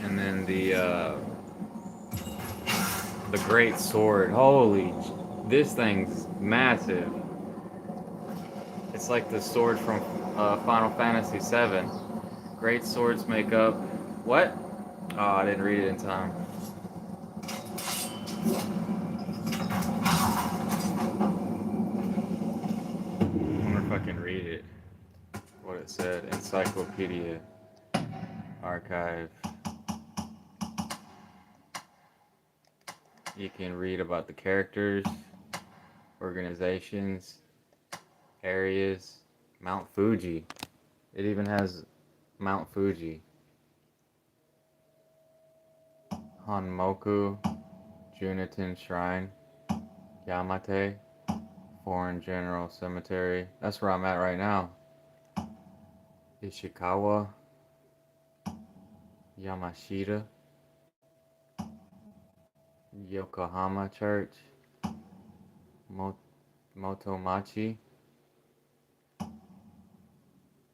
A: And then the great sword. Holy, this thing's massive. It's like the sword from Final Fantasy VII. Great swords make up... What? Oh, I didn't read it in time. I wonder if I can read it. What it said. Encyclopedia. Archive. You can read about the characters, organizations, areas, Mount Fuji. It even has Mount Fuji. Hanmoku, Junitin Shrine, Yamate, Foreign General Cemetery. That's where I'm at right now. Ishikawa, Yamashita, Yokohama Church, Motomachi,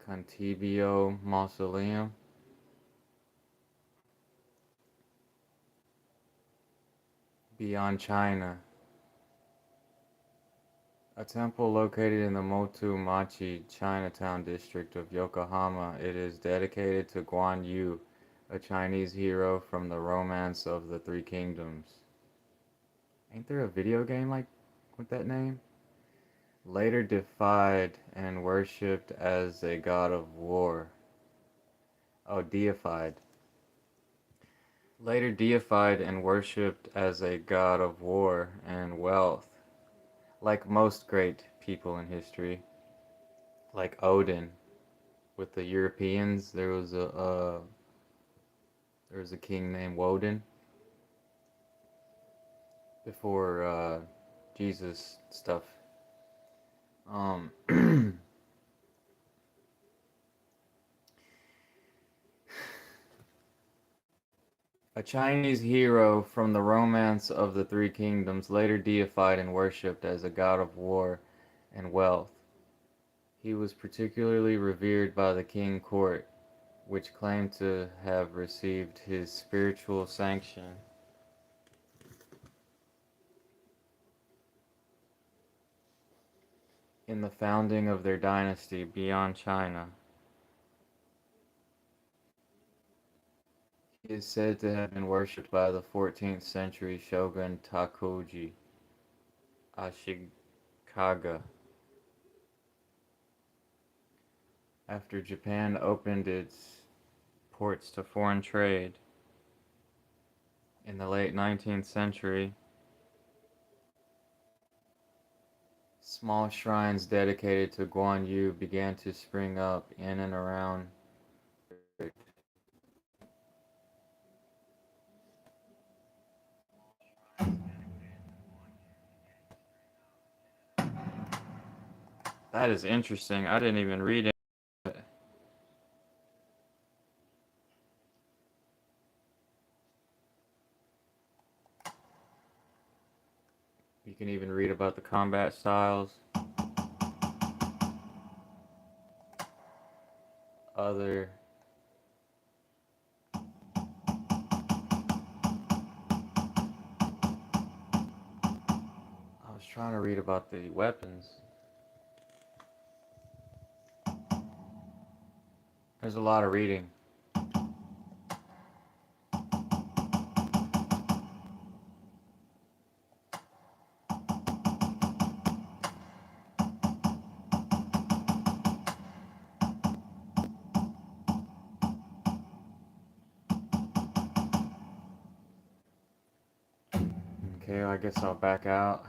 A: Contibio Mausoleum, Beyond China. A temple located in the Motomachi Chinatown district of Yokohama. It is dedicated to Guan Yu, a Chinese hero from the Romance of the Three Kingdoms. Ain't there a video game like with that name? Later deified and worshipped as a god of war. Oh, deified. Later deified and worshipped as a god of war and wealth. Like most great people in history. Like Odin. With the Europeans, there was a king named Woden. Before Jesus stuff. A Chinese hero from the Romance of the Three Kingdoms, later deified and worshipped as a god of war and wealth. He was particularly revered by the king court, which claimed to have received his spiritual sanction in the founding of their dynasty beyond China. He is said to have been worshipped by the 14th century shogun Takuji Ashikaga. After Japan opened its ports to foreign trade in the late 19th century, small shrines dedicated to Guan Yu began to spring up in and around. That is interesting. I didn't even read it. You can even read about about the combat styles. Other. I was trying to read about the weapons. There's a lot of reading. Okay, I guess I'll back out.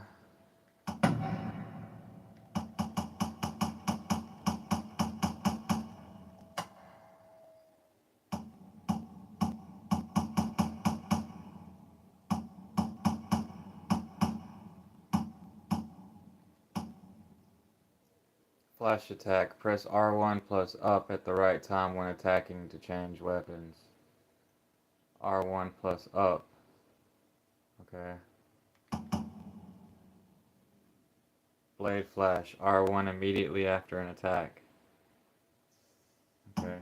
A: Flash attack. Press R1 plus up at the right time when attacking to change weapons. R1 plus up. Okay. Blade flash. R1 immediately after an attack. Okay.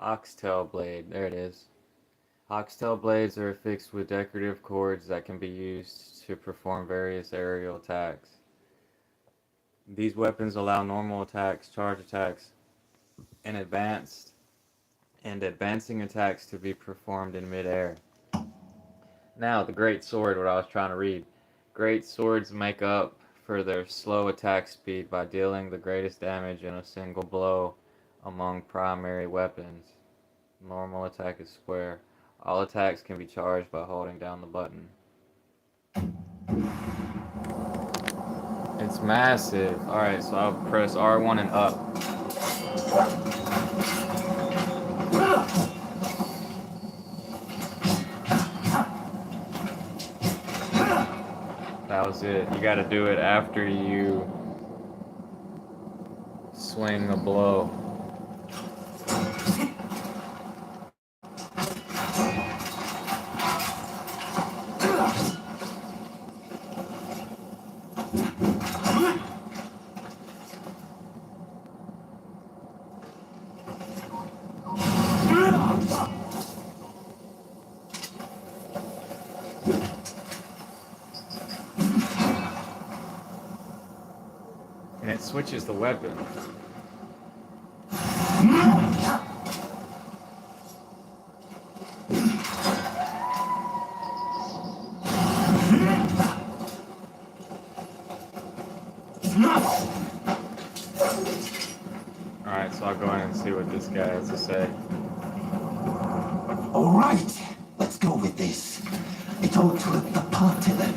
A: Oxtail blade. There it is. Oxtail blades are affixed with decorative cords that can be used to perform various aerial attacks. These weapons allow normal attacks, charge attacks, and advancing attacks to be performed in midair. Now, the great sword, what I was trying to read. Great swords make up for their slow attack speed by dealing the greatest damage in a single blow among primary weapons. Normal attack is square. All attacks can be charged by holding down the button. It's massive. Alright, so I'll press R1 and up. That was it. You gotta do it after you swing a blow. And it switches the weapon. Alright, so I'll go in and see what this guy has to say.
C: All right, let's go with this. It ought to lift the party then.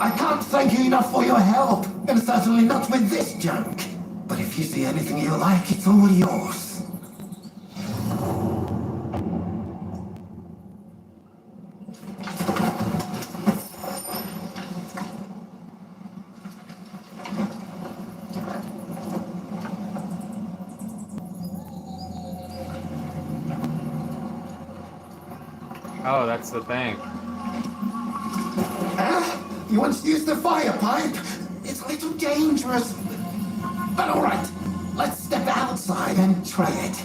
C: I can't thank you enough for your help, and certainly not with this junk. But if you see anything you like, it's all yours.
A: Oh, that's the thing.
C: You want to use the fire pipe? It's a little dangerous. But all right, let's step outside and try it.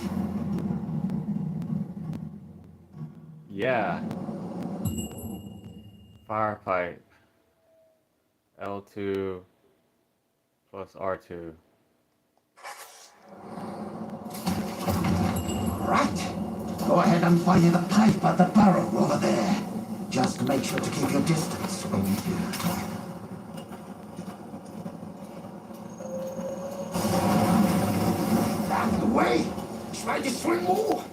A: Yeah. Fire pipe. L2 plus R2.
C: Right. Go ahead and fire the pipe at the barrel over there. Just make sure to keep your distance when you do. Out of the way! Try to swing more!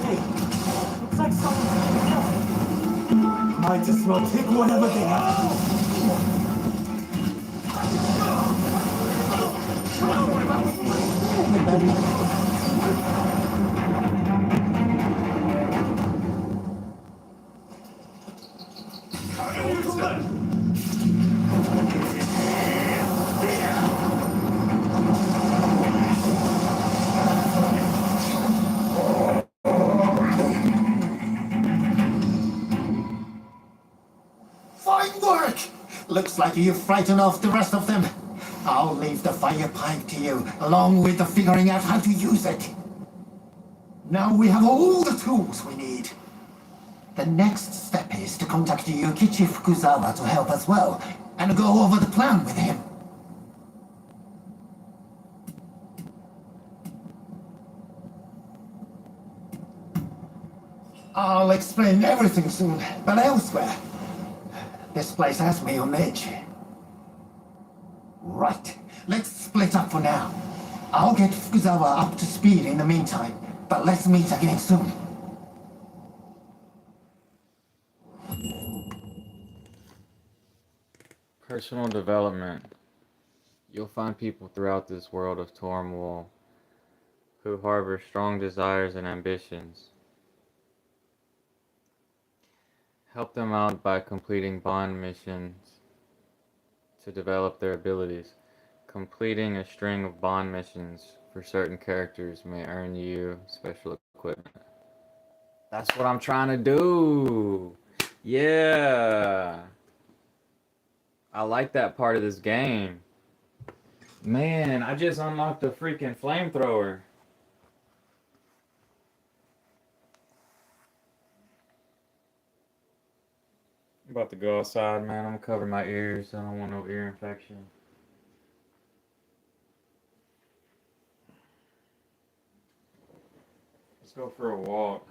D: Hey, looks like someone's help. Might as well take whatever they have.
C: Looks like you've frightened off the rest of them. I'll leave the fire pipe to you, along with the figuring out how to use it. Now we have all the tools we need. The next step is to contact Yukichi Fukuzawa to help as well, and go over the plan with him. I'll explain everything soon, but elsewhere. This place has me on edge. Right, let's split up for now. I'll get Fukuzawa up to speed in the meantime, but let's meet again soon.
A: Personal development. You'll find people throughout this world of turmoil who harbor strong desires and ambitions. Help them out by completing bond missions to develop their abilities. Completing a string of bond missions for certain characters may earn you special equipment. That's what I'm trying to do. Yeah. I like that part of this game. Man, I just unlocked a freaking flamethrower. I'm about to go outside, man. I'm gonna cover my ears. I don't want no ear infection. Let's go for a walk.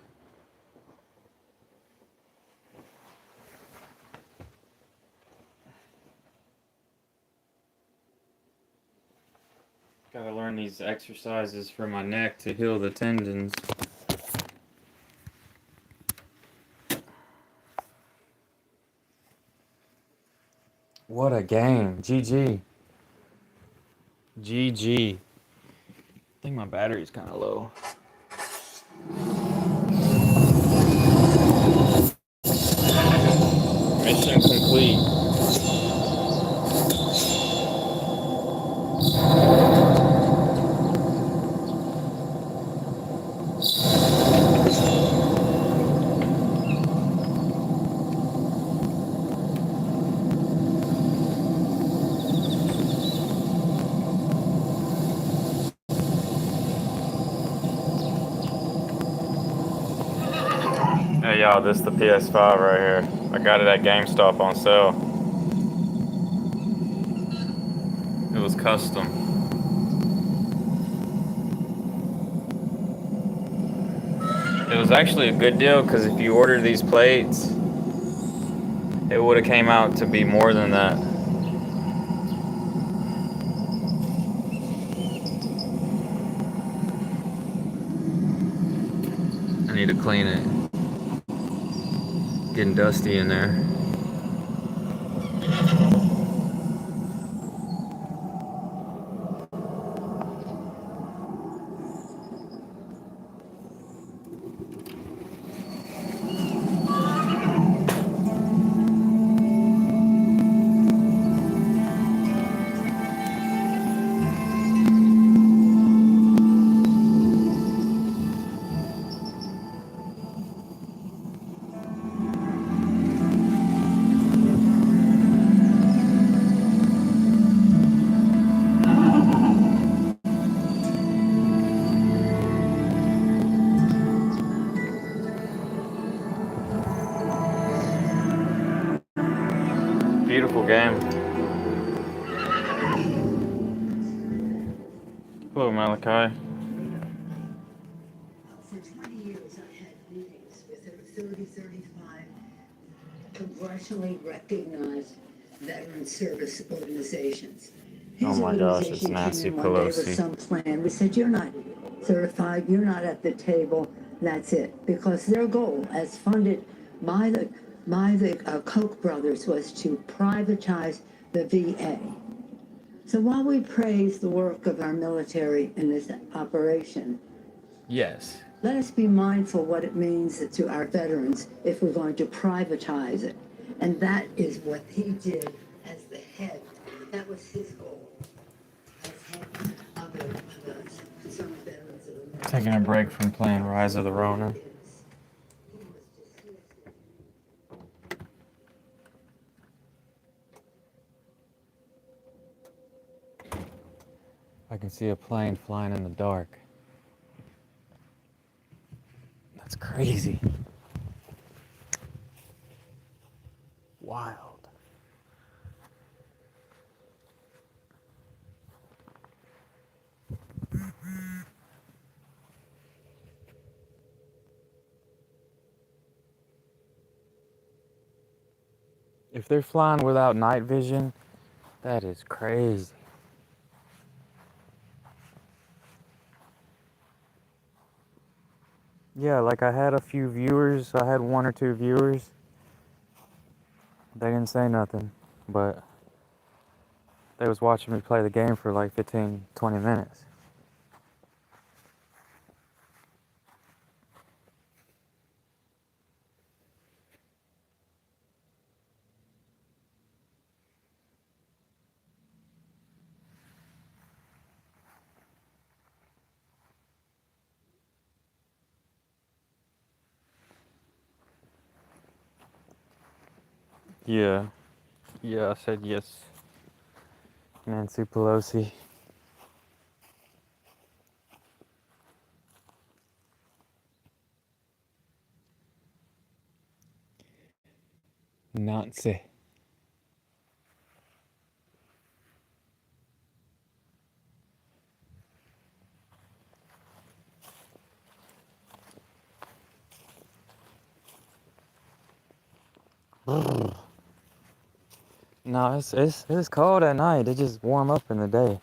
A: Gotta learn these exercises for my neck to heal the tendons. What a game. GG. GG. I think my battery's kind of low. Mission complete. Hey y'all, this is the PS5 right here. I got it at GameStop on sale. It was custom. It was actually a good deal because if you order these plates, it would have came out to be more than that. I need to clean it. Getting dusty in there. Beautiful game. Hello, Malachi.
E: For 20 years, I had meetings with over 35 congressionally recognized veteran service organizations.
A: Oh
E: His
A: my gosh, it's
E: organization
A: Nancy
E: came in one day with
A: Pelosi.
E: some plan. We said, you're not certified, you're not at the table, that's it. Because their goal, as funded by the Koch brothers, was to privatize the VA. So while we praise the work of our military in this operation,
A: Yes.
E: let us be mindful what it means to our veterans if we're going to privatize it. And that is what he did as the head. That was his goal. As head of the concerned veterans of America.
A: Taking a break from playing Rise of the Ronin. can see a plane flying in the dark. That's crazy. Wild. If they're flying without night vision, that is crazy. Yeah, like I had a few viewers, I had 1 or 2 viewers. They didn't say nothing, but they was watching me play the game for like 15, 20 minutes. Yeah, I said yes. Nancy Pelosi. Nazi. No, it's cold at night. It just warm up in the day.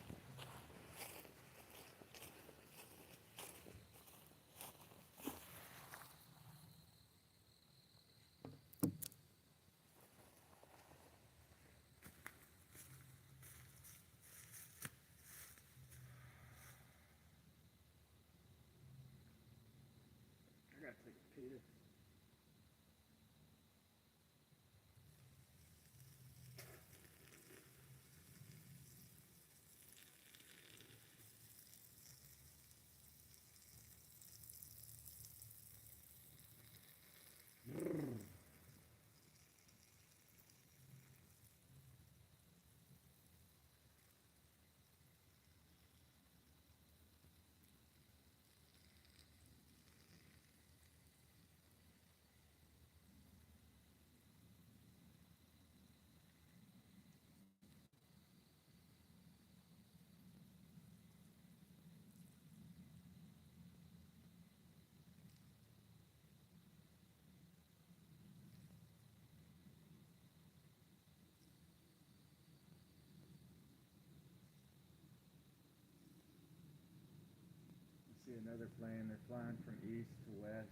A: See another plane. They're flying from east to west.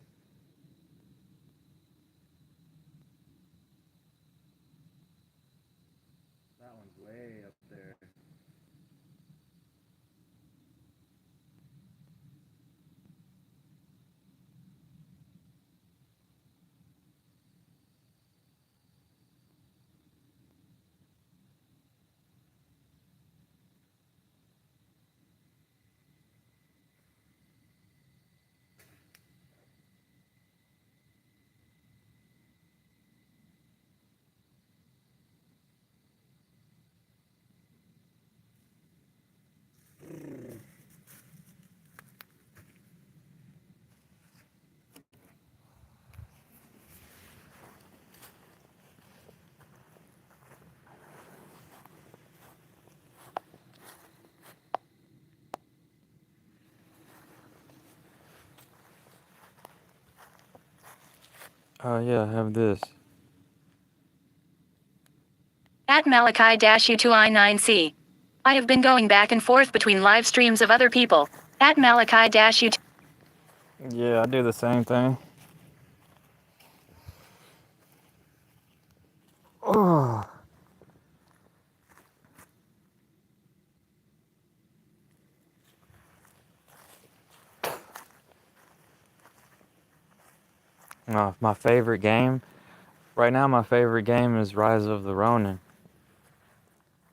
A: That one's way up there. Oh yeah, I have this.
F: At Malachi-U2I9C. I have been going back and forth between live streams of other people. At Malachi-U2.
A: Yeah, I do the same thing. Oh. My favorite game. Right now, my favorite game is Rise of the Ronin.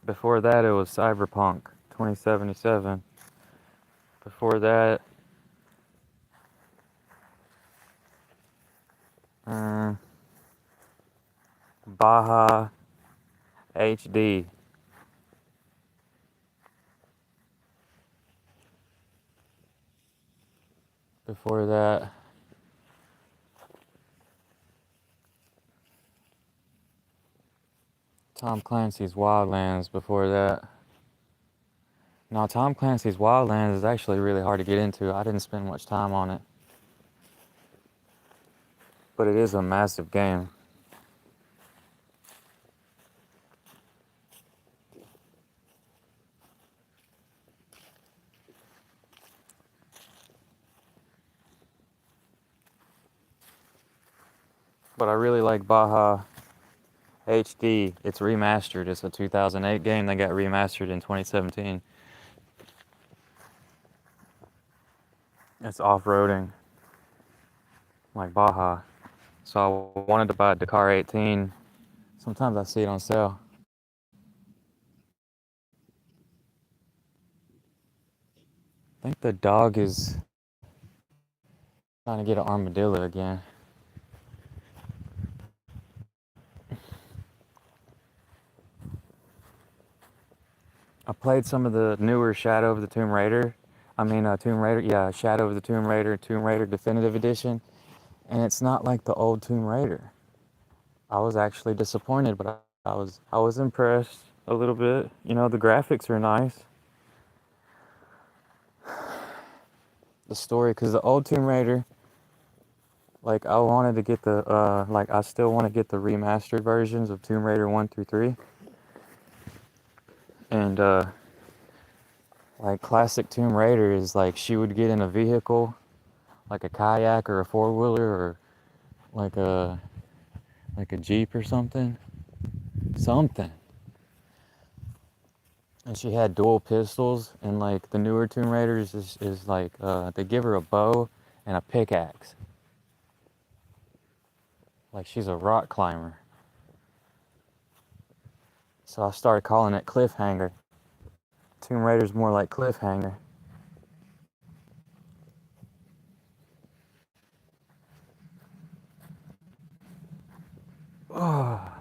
A: Before that, it was Cyberpunk 2077. Before that, uh, Baja HD. Before that, Tom Clancy's Wildlands. Before that. Now, Tom Clancy's Wildlands is actually really hard to get into. I didn't spend much time on it. But it is a massive game. But I really like Baja HD. It's remastered. It's a 2008 game that got remastered in 2017. It's off-roading, like Baja. So I wanted to buy a Dakar 18. Sometimes I see it on sale. I think the dog is trying to get an armadillo again. I played some of the newer Shadow of the Tomb Raider. Tomb Raider, yeah, Shadow of the Tomb Raider Definitive Edition. And it's not like the old Tomb Raider. I was actually disappointed, but I was impressed a little bit. You know, the graphics are nice. The story, because the old Tomb Raider, like I wanted to get I still want to get the remastered versions of Tomb Raider 1 through 3. And like classic Tomb Raider is like she would get in a vehicle, like a kayak or a four-wheeler or like a Jeep or something. And she had dual pistols, and like the newer Tomb Raiders is like they give her a bow and a pickaxe. Like she's a rock climber. So I started calling it Cliffhanger. Tomb Raider's more like Cliffhanger. Oh.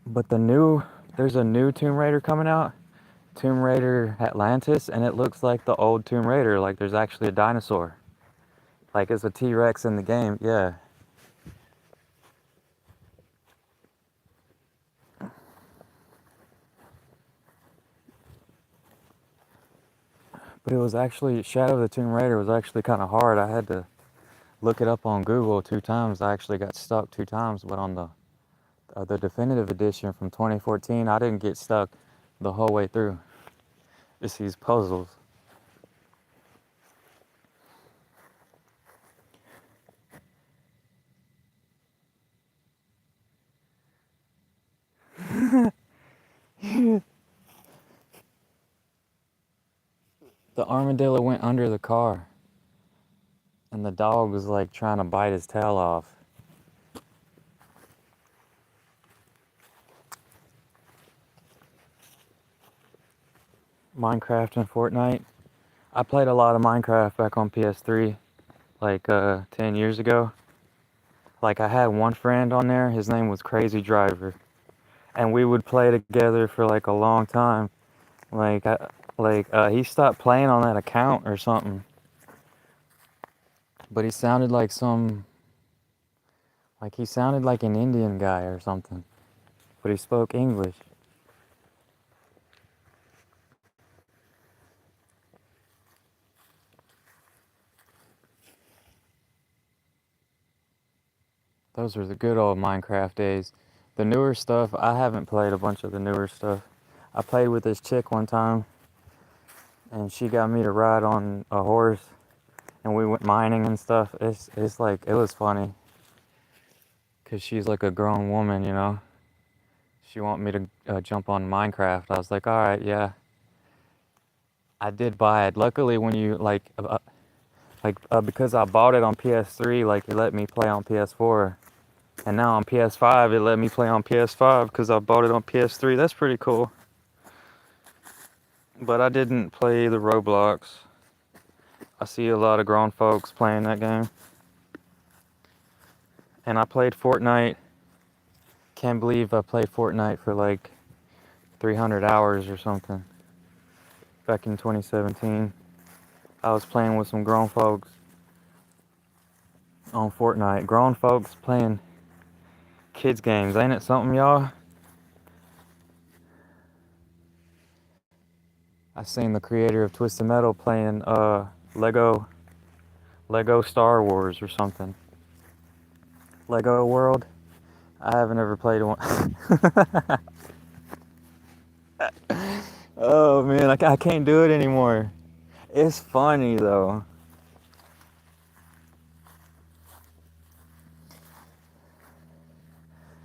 A: But there's a new Tomb Raider coming out, Tomb Raider Atlantis, and it looks like the old Tomb Raider. Like there's actually a dinosaur. Like it's a T-Rex in the game, yeah. But it was actually, Shadow of the Tomb Raider was actually kind of hard. I had to look it up on Google 2 times. I actually got stuck 2 times, but on the definitive edition from 2014, I didn't get stuck the whole way through. It's these puzzles. The armadillo went under the car, and the dog was like trying to bite his tail off. Minecraft and Fortnite. I played a lot of Minecraft back on PS3, like 10 years ago. Like I had one friend on there, his name was Crazy Driver, and we would play together for like a long time. He stopped playing on that account or something. But he sounded like he sounded like an Indian guy or something. But he spoke English. Those were the good old Minecraft days. The newer stuff, I haven't played a bunch of the newer stuff. I played with this chick one time, and she got me to ride on a horse, and we went mining and stuff. It's like, it was funny. Because she's like a grown woman, you know. She wanted me to jump on Minecraft. I was like, all right, yeah. I did buy it. Luckily, when you, because I bought it on PS3, like, it let me play on PS4. And now on PS5, it let me play on PS5 because I bought it on PS3. That's pretty cool. But I didn't play the Roblox. I see a lot of grown folks playing that game. And I played Fortnite. Can't believe I played Fortnite for like 300 hours or something back in 2017. I was playing with some grown folks on Fortnite. Grown folks playing kids games. Ain't it something, y'all? I seen the creator of Twisted Metal playing Lego Star Wars or something. Lego World. I haven't ever played one. Oh man, I can't do it anymore. It's funny though.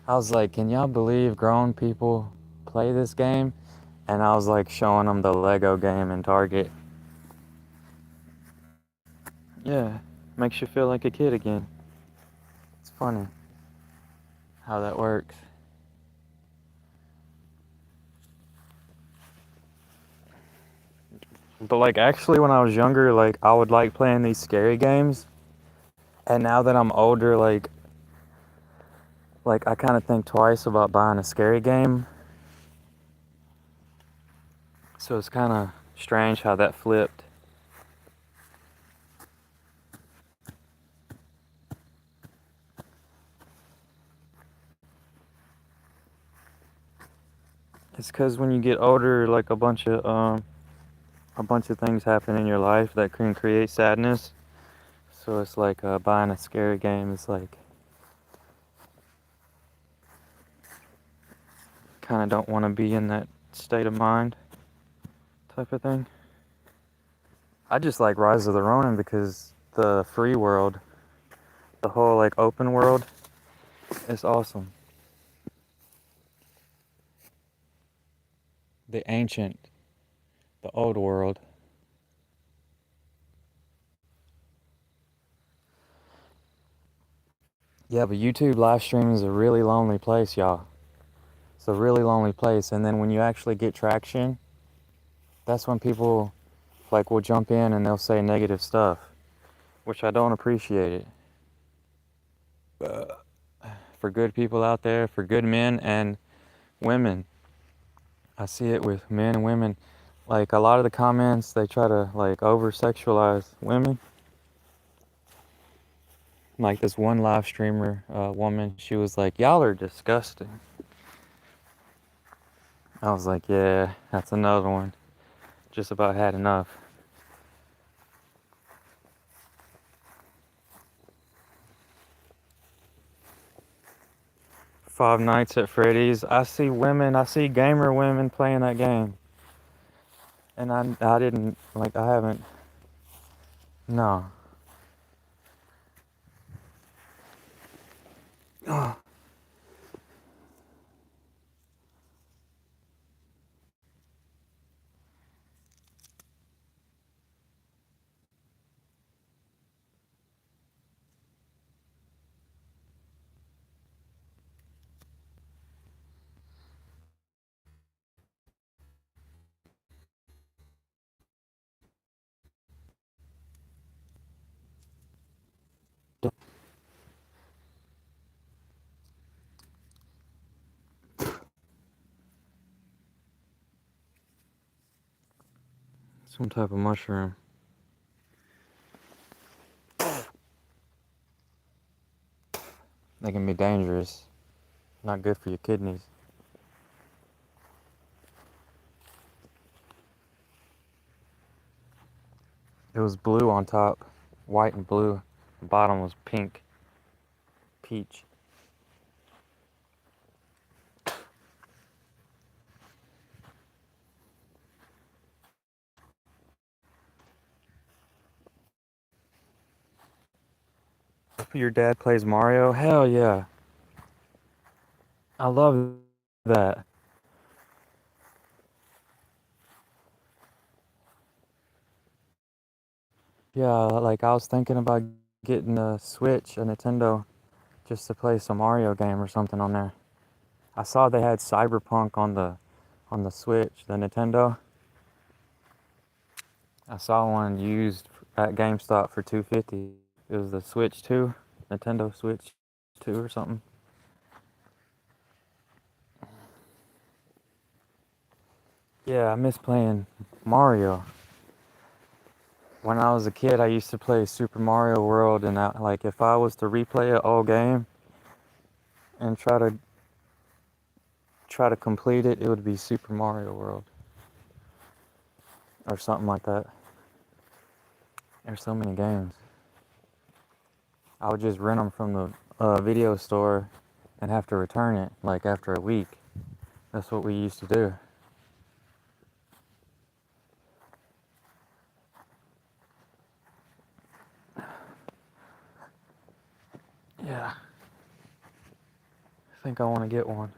A: I was like, can y'all believe grown people play this game? And I was like showing them the Lego game in Target. Yeah, makes you feel like a kid again. It's funny how that works. But like actually when I was younger, like I would like playing these scary games. And now that I'm older, like I kind of think twice about buying a scary game. So it's kind of strange how that flipped. It's because when you get older, like a bunch of things happen in your life that can create sadness. So it's like buying a scary game is like kind of don't want to be in that state of mind type of thing. I just like Rise of the Ronin because the free world, the whole like open world, is awesome. The ancient, the old world. Yeah, but YouTube live stream is a really lonely place, y'all. It's a really lonely place. And then when you actually get traction, that's when people like will jump in and they'll say negative stuff, which I don't appreciate it. For good people out there, for good men and women, I see it with men and women. Like a lot of the comments, they try to like over sexualize women. Like this one live streamer woman, she was like, "Y'all are disgusting." I was like, "Yeah, that's another one. Just about had enough." Five Nights at Freddy's. I see women, I see gamer women playing that game. And I didn't, like, I haven't, no. Some type of mushroom. They can be dangerous. Not good for your kidneys. It was blue on top, white and blue. The bottom was pink, peach. Your dad plays Mario? Hell yeah. I love that. Yeah, like I was thinking about getting a Switch, a Nintendo, just to play some Mario game or something on there. I saw they had Cyberpunk on the Switch, the Nintendo. I saw one used at GameStop for $250. It was the Switch 2, Nintendo Switch 2 or something. Yeah, I miss playing Mario. when I was a kid, I used to play Super Mario World, and like if I was to replay an old game and try to complete it, it would be Super Mario World or something like that. There's so many games. I would just rent them from the video store and have to return it like after a week. That's what we used to do. Yeah, I think I want to get one.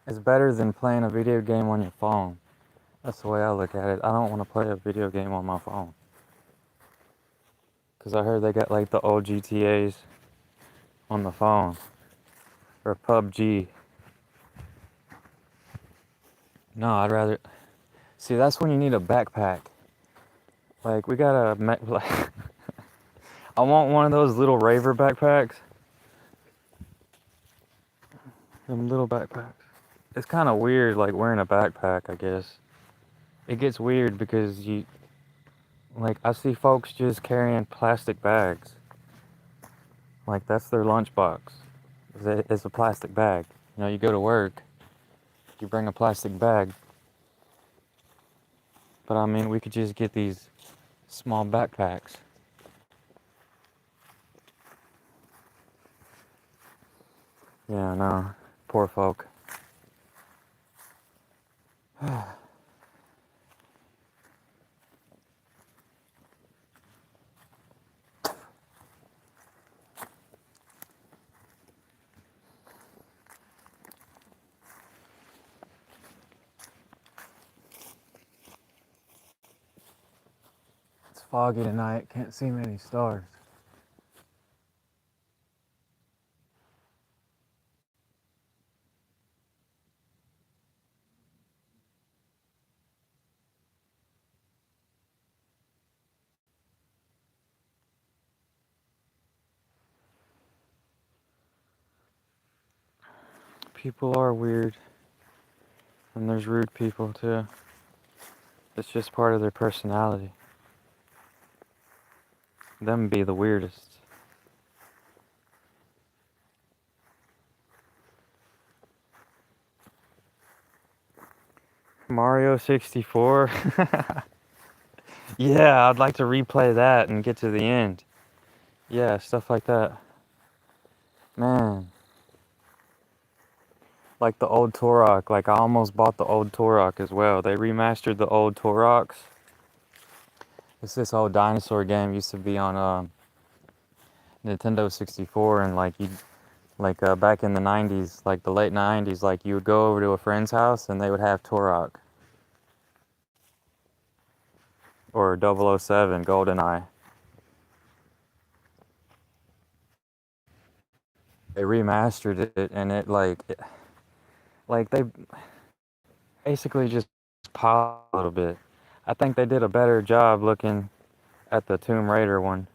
A: It's better than playing a video game on your phone. That's the way I look at it. I don't want to play a video game on my phone. Because I heard they got like the old GTAs on the phone. Or PUBG. No, I'd rather... See, that's when you need a backpack. Like, we gotta... Like, I want one of those little raver backpacks. Them little backpacks. It's kind of weird, like, wearing a backpack, I guess. It gets weird because you... Like, I see folks just carrying plastic bags. Like, that's their lunchbox. It's a plastic bag. You know, you go to work, you bring a plastic bag. But I mean, we could just get these small backpacks. Yeah, no. Poor folk. It's foggy tonight. Can't see many stars. People are weird. And there's rude people too. It's just part of their personality. Them be the weirdest. Mario 64? Yeah, I'd like to replay that and get to the end. Yeah, stuff like that. Man. Like the old Turok. Like I almost bought the old Turok as well. They remastered the old Turoks. It's this old dinosaur game. Used to be on Nintendo 64, and like you, like back in the 90s, like the late 90s, like you would go over to a friend's house and they would have Turok or 007 GoldenEye. They remastered it, and like they basically just polished a little bit. I think they did a better job looking at the Tomb Raider one.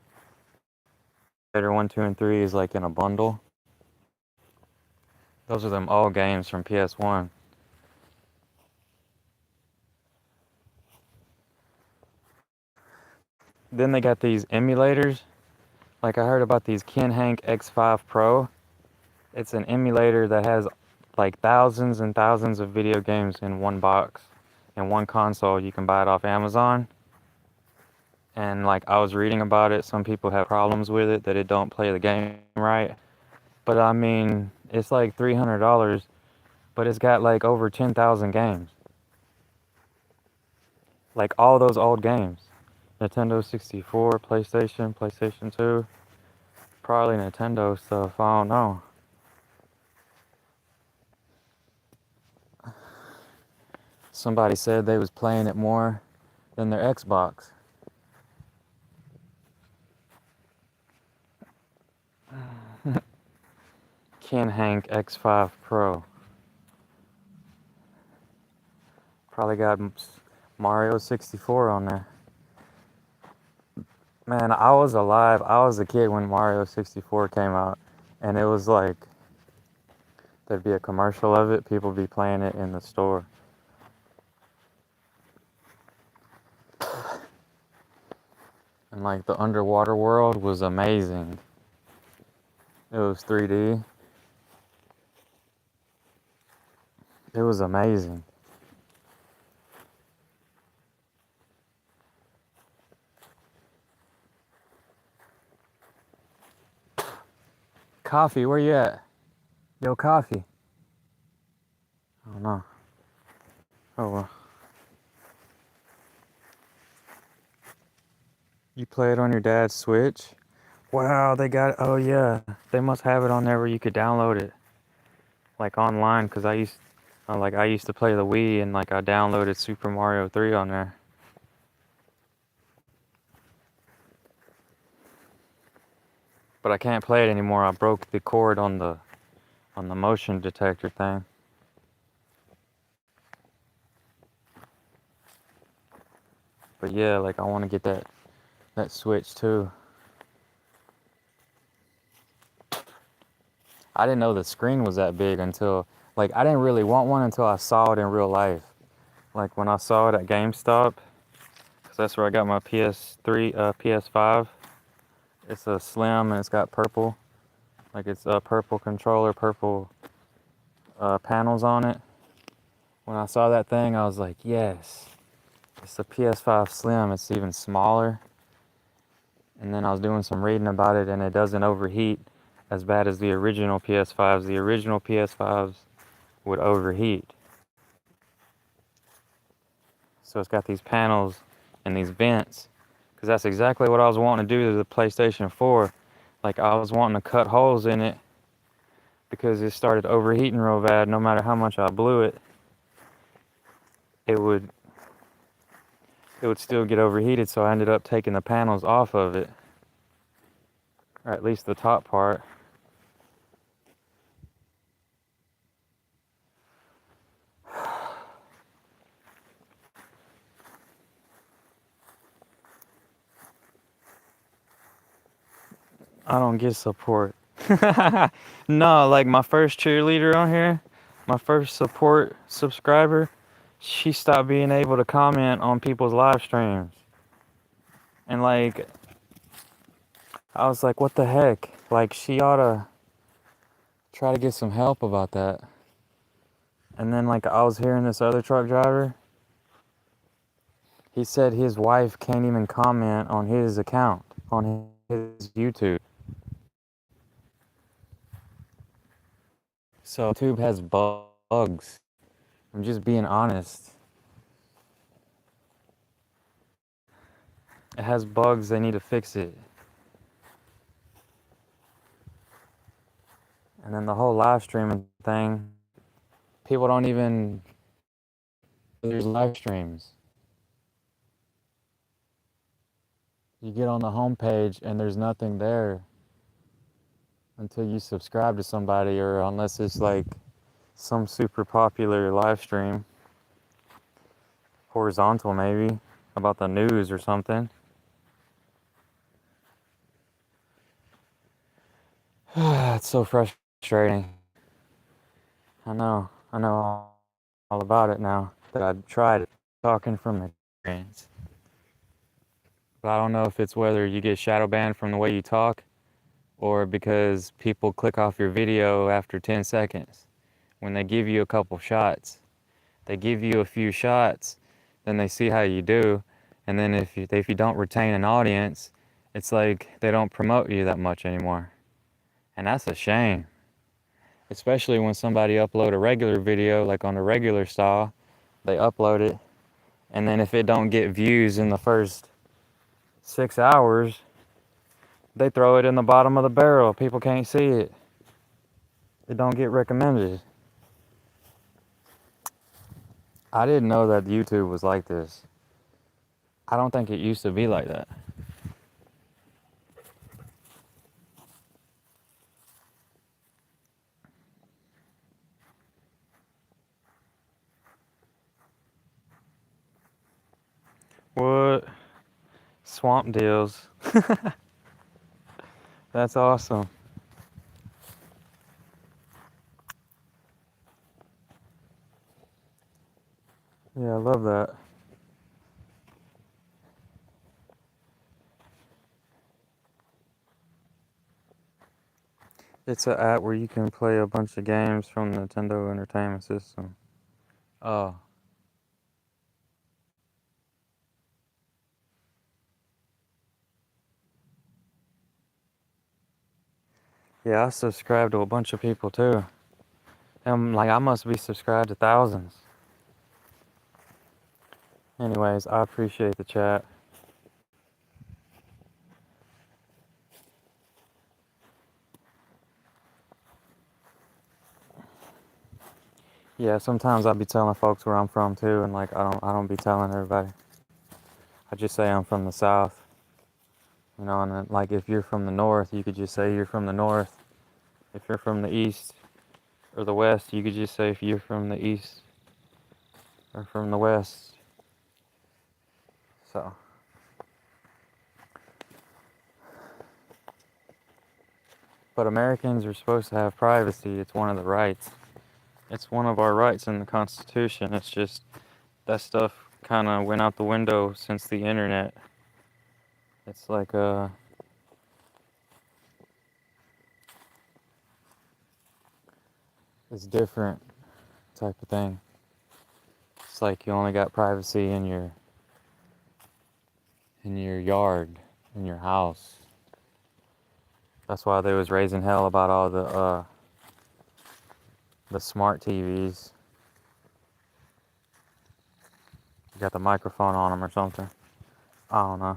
A: Raider 1, 2, and 3 is like in a bundle. Those are them old games from PS1. Then they got these emulators. Like I heard about these Ken Hank X5 Pro. It's an emulator that has like thousands and thousands of video games in one box. In one console. You can buy it off Amazon. And like I was reading about it, some people have problems with it, that it don't play the game right. But I mean, it's like $300, but it's got like over 10,000 games. Like all those old games. Nintendo 64, PlayStation 2, probably Nintendo stuff, I don't know. Somebody said they was playing it more than their Xbox. Ken Hank X5 Pro. Probably got Mario 64 on there. Man, I was alive. I was a kid when Mario 64 came out, and it was like there'd be a commercial of it. People be playing it in the store. And like the underwater world was amazing. It was 3D. It was amazing. Coffee, where you at? Yo, coffee. I don't know. Oh well. You play it on your dad's Switch? Wow, they got it. Oh yeah, they must have it on there where you could download it, like online. Cause I used to play the Wii and like I downloaded Super Mario 3 on there. But I can't play it anymore. I broke the cord on the motion detector thing. But yeah, like I want to get that Switch too. I didn't know the screen was that big until like I didn't really want one until I saw it in real life. Like when I saw it at GameStop, cause that's where I got my PS3, PS5. It's a slim and it's got purple, like it's a purple controller, purple panels on it. When I saw that thing, I was like, yes, it's a PS5 Slim. It's even smaller. And then I was doing some reading about it, and it doesn't overheat as bad as the original PS5s. The original PS5s would overheat. So it's got these panels and these vents, because that's exactly what I was wanting to do to the PlayStation 4. Like I was wanting to cut holes in it because it started overheating real bad. No matter how much I blew it, it would still get overheated. So I ended up taking the panels off of it, or at least the top part. I don't get support. No, like my first cheerleader on here, my first support subscriber, she stopped being able to comment on people's live streams. And like, I was like, what the heck? Like, she ought to try to get some help about that. And then, like, I was hearing this other truck driver. He said his wife can't even comment on his account, on his YouTube. So, YouTube has bugs. I'm just being honest. It has bugs, they need to fix it. And then the whole live streaming thing, people don't even, there's live streams. You get on the homepage and there's nothing there until you subscribe to somebody, or unless it's like some super popular live stream, horizontal maybe, about the news or something. It's so frustrating. I know all about it now that I've tried it, talking from experience. But I don't know if it's whether you get shadow banned from the way you talk, or because people click off your video after 10 seconds. When they give you a couple shots, they give you a few shots, then they see how you do, and then if you don't retain an audience, it's like they don't promote you that much anymore. And that's a shame. Especially when somebody upload a regular video, like on a regular style, they upload it, and then if it don't get views in the first 6 hours, they throw it in the bottom of the barrel. People can't see it. It don't get recommended. I didn't know that YouTube was like this. I don't think it used to be like that. What? Swamp deals. That's awesome. Yeah, I love that. It's an app where you can play a bunch of games from the Nintendo Entertainment System. Oh. Yeah, I subscribe to a bunch of people too. Like, I must be subscribed to thousands. Anyways, I appreciate the chat. Yeah, sometimes I'll be telling folks where I'm from too, and like I don't be telling everybody. I just say I'm from the South. You know, and then, like, if you're from the North, you could just say you're from the North. If you're from the East or the West, you could just say if you're from the East or from the West. So, but Americans are supposed to have privacy. It's one of the rights. It's one of our rights in the Constitution. It's just that stuff kind of went out the window since the internet. It's like it's different type of thing. It's like you only got privacy in your yard, in your house. That's why they was raising hell about all the smart TVs. You got the microphone on them or something. I don't know.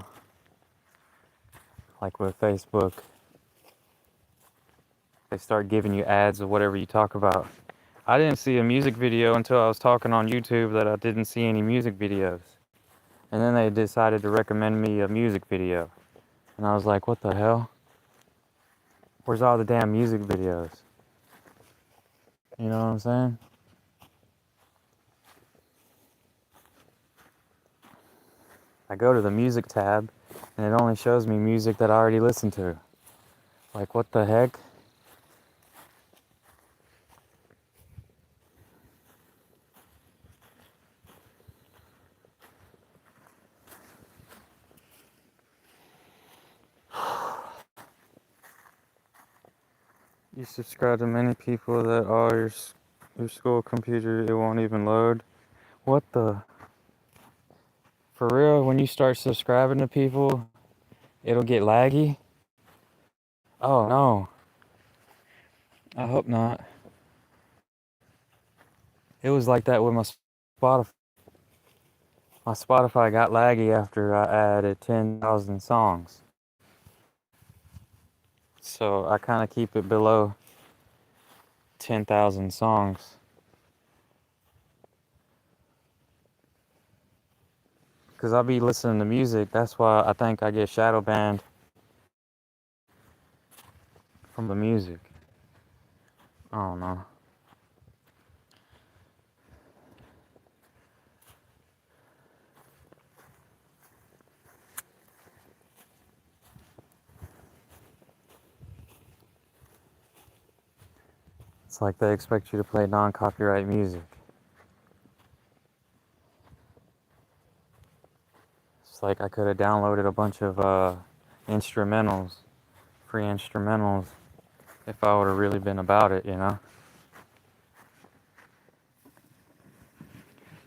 A: Like with Facebook, they start giving you ads of whatever you talk about. I didn't see a music video until I was talking on YouTube that I didn't see any music videos. And then they decided to recommend me a music video. And I was like, what the hell? Where's all the damn music videos? You know what I'm saying? I go to the music tab and it only shows me music that I already listened to. Like, what the heck? You subscribe to many people that all your school computer, it won't even load. What the? For real, when you start subscribing to people, it'll get laggy? Oh no. I hope not. It was like that with my Spotify. My Spotify got laggy after I added 10,000 songs. So I kind of keep it below 10,000 songs. Because I'll be listening to music. That's why I think I get shadow banned from the music. I don't know. It's like they expect you to play non-copyright music. It's like I could have downloaded a bunch of instrumentals, free instrumentals, if I would have really been about it, you know?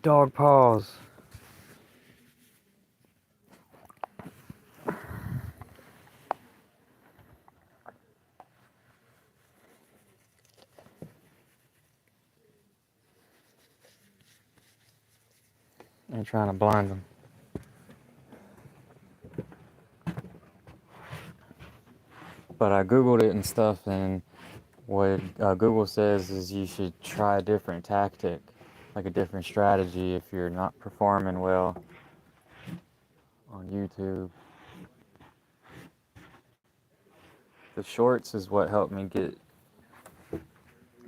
A: Dog paws. I'm trying to blind them. But I Googled it and stuff, and what Google says is you should try a different tactic, like a different strategy if you're not performing well on YouTube. The shorts is what helped me get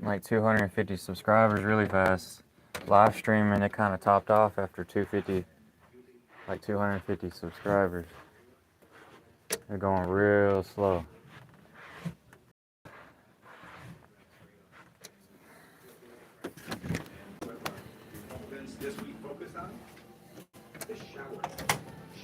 A: like 250 subscribers really fast. Live streaming, it kind of topped off after 250 subscribers. They're going real slow.
G: This week focused on the shower.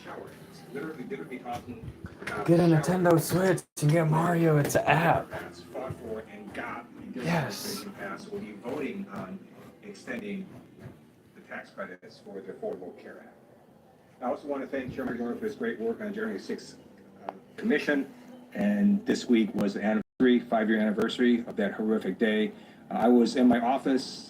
G: Shower. Literally talking about
A: Get a Nintendo Switch and get Mario. It's an app.
G: fought for and got the
A: Yes.
G: pass will be voting on extending the tax credits for the Affordable Care Act. I also want to thank Chairman Dorn for his great work on January 6th commission. And this week was the anniversary, 5-year anniversary of that horrific day. I was in my office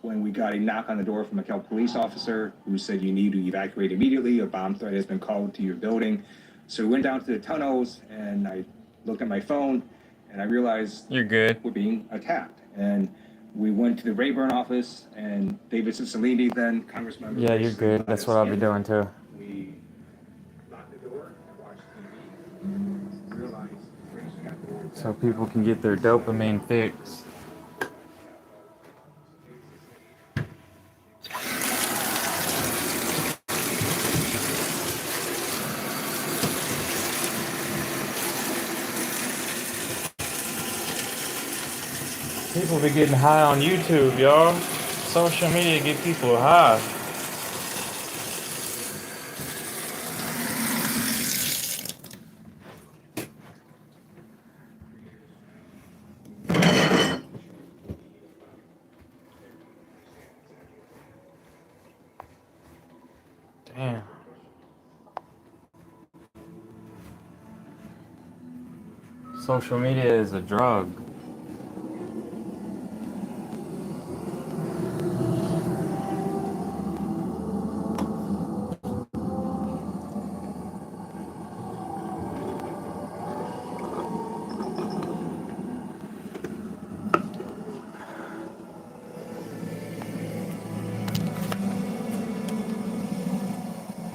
G: when we got a knock on the door from a Cal police officer who said you need to evacuate immediately. A bomb threat has been called to your building. So we went down to the tunnels and I looked at my phone and I realized
A: You're good.
G: we're being attacked. And we went to the Rayburn office and David Cicilline, then Congressman.
A: Yeah, you're good. That's what I'll be doing too.
G: We locked the door and watched TV. Realized raising that door.
A: So people can get their dopamine fix. People be getting high on YouTube, y'all. Social media get people high. Damn. Social media is a drug.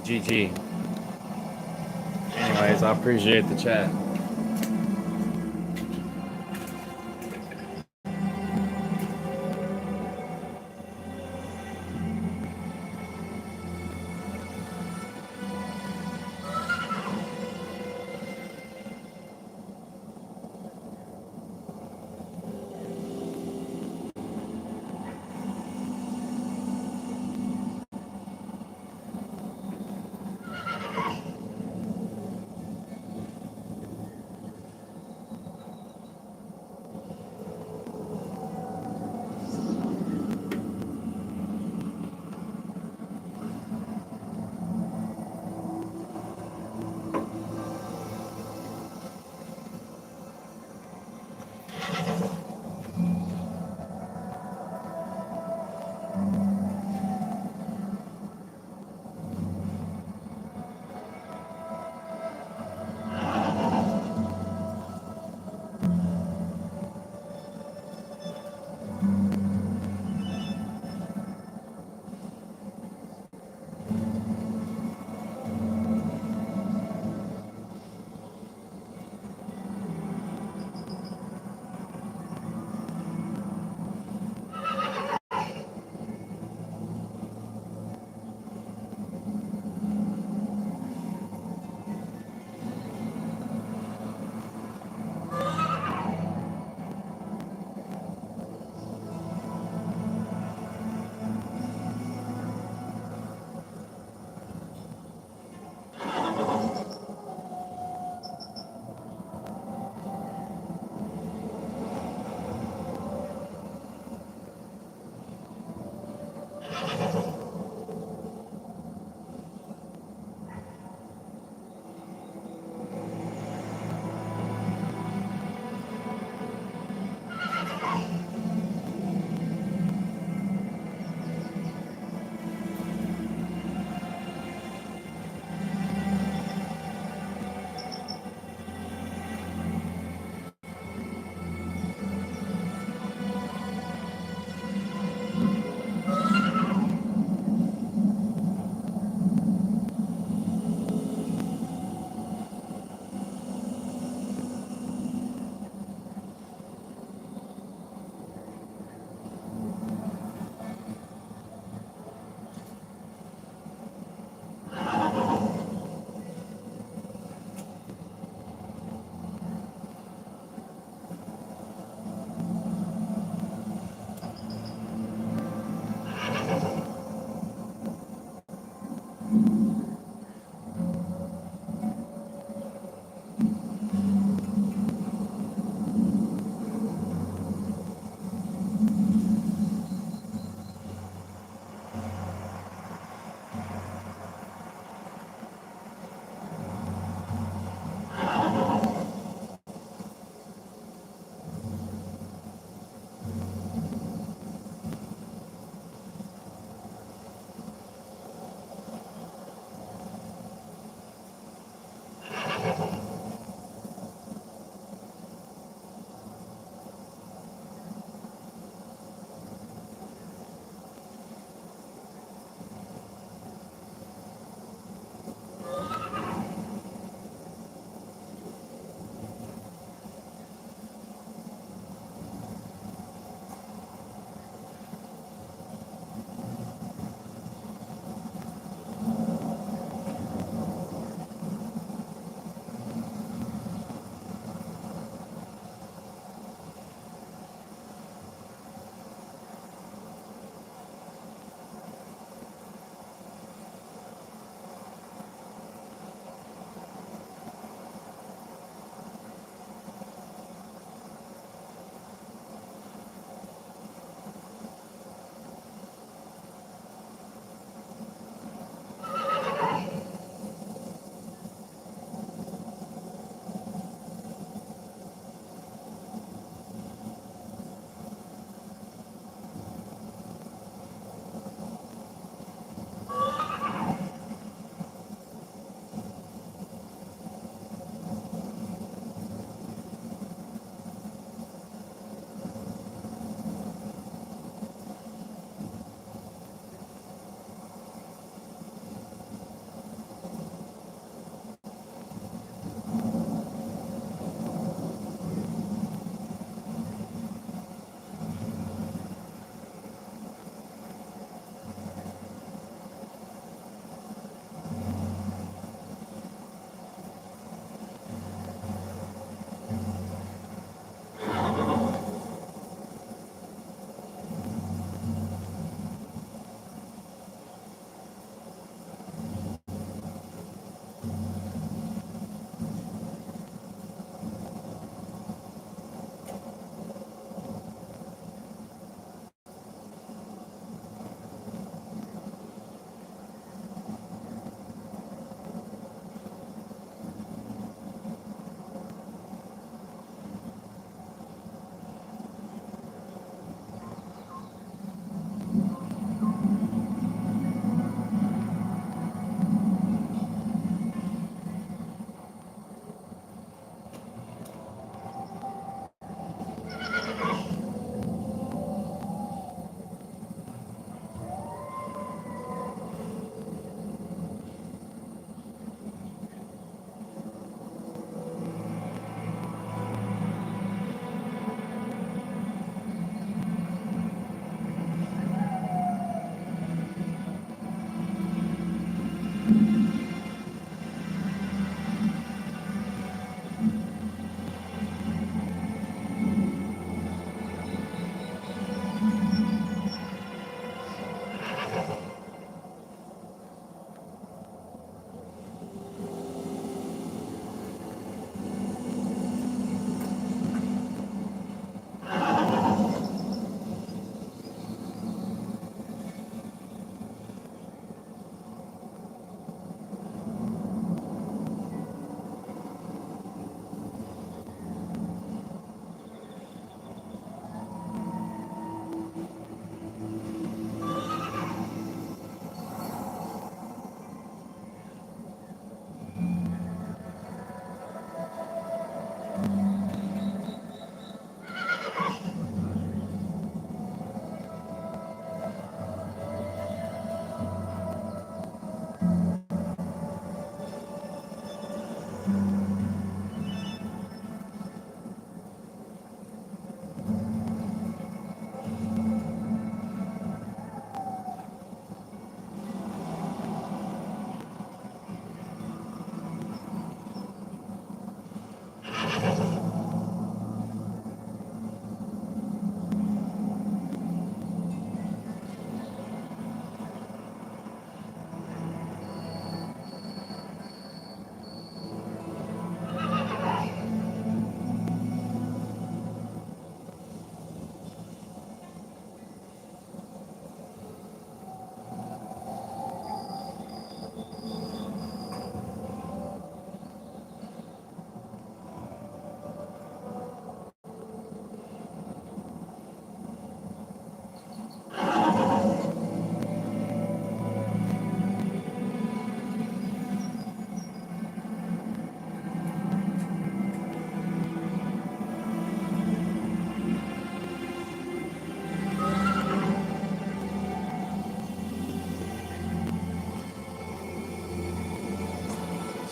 A: GG. Anyways, I appreciate the chat.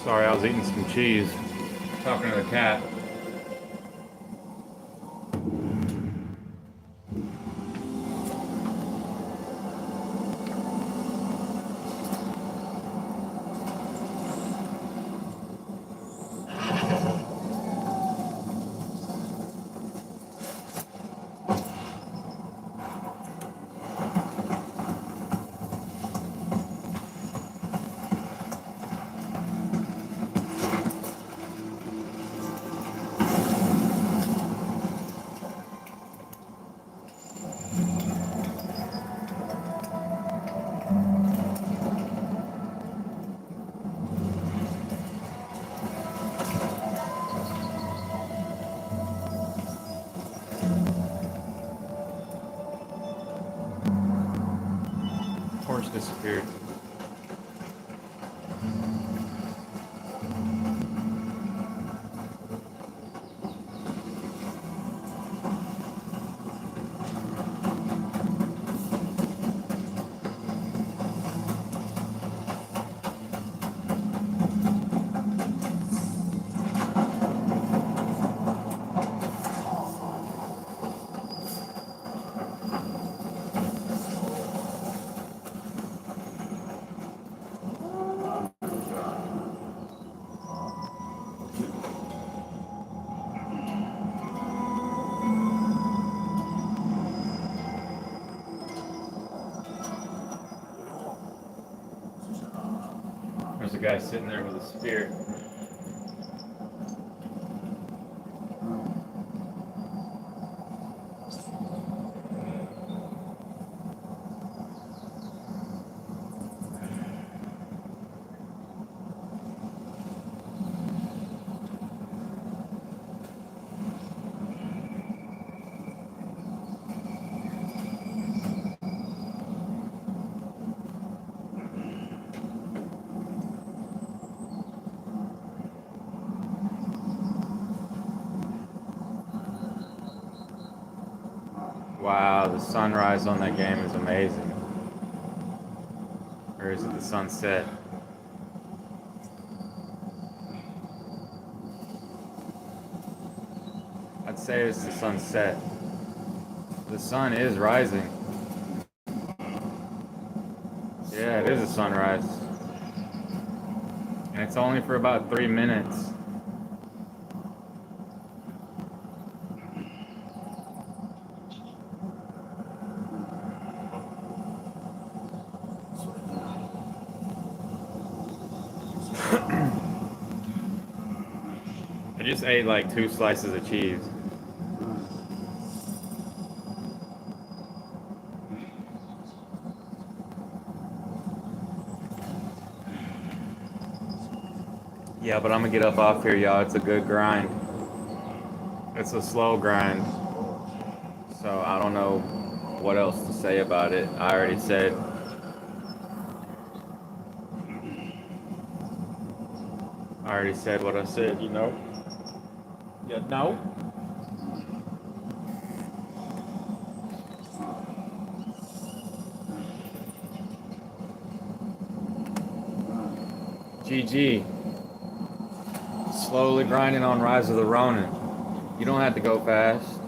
A: Sorry, I was eating some cheese. Talking to the cat. Horse disappeared. a guy sitting there with a spear. Wow, the sunrise on that game is amazing. Or is it the sunset? I'd say it's the sunset. The sun is rising. Yeah, it is a sunrise. And it's only for about 3 minutes. I just ate like 2 slices of cheese. Yeah, but I'm gonna get up off here, y'all. It's a good grind. It's a slow grind. So I don't know what else to say about it. I already said. I already said what I said, you know? You know? GG. Slowly grinding on Rise of the Ronin. You don't have to go fast.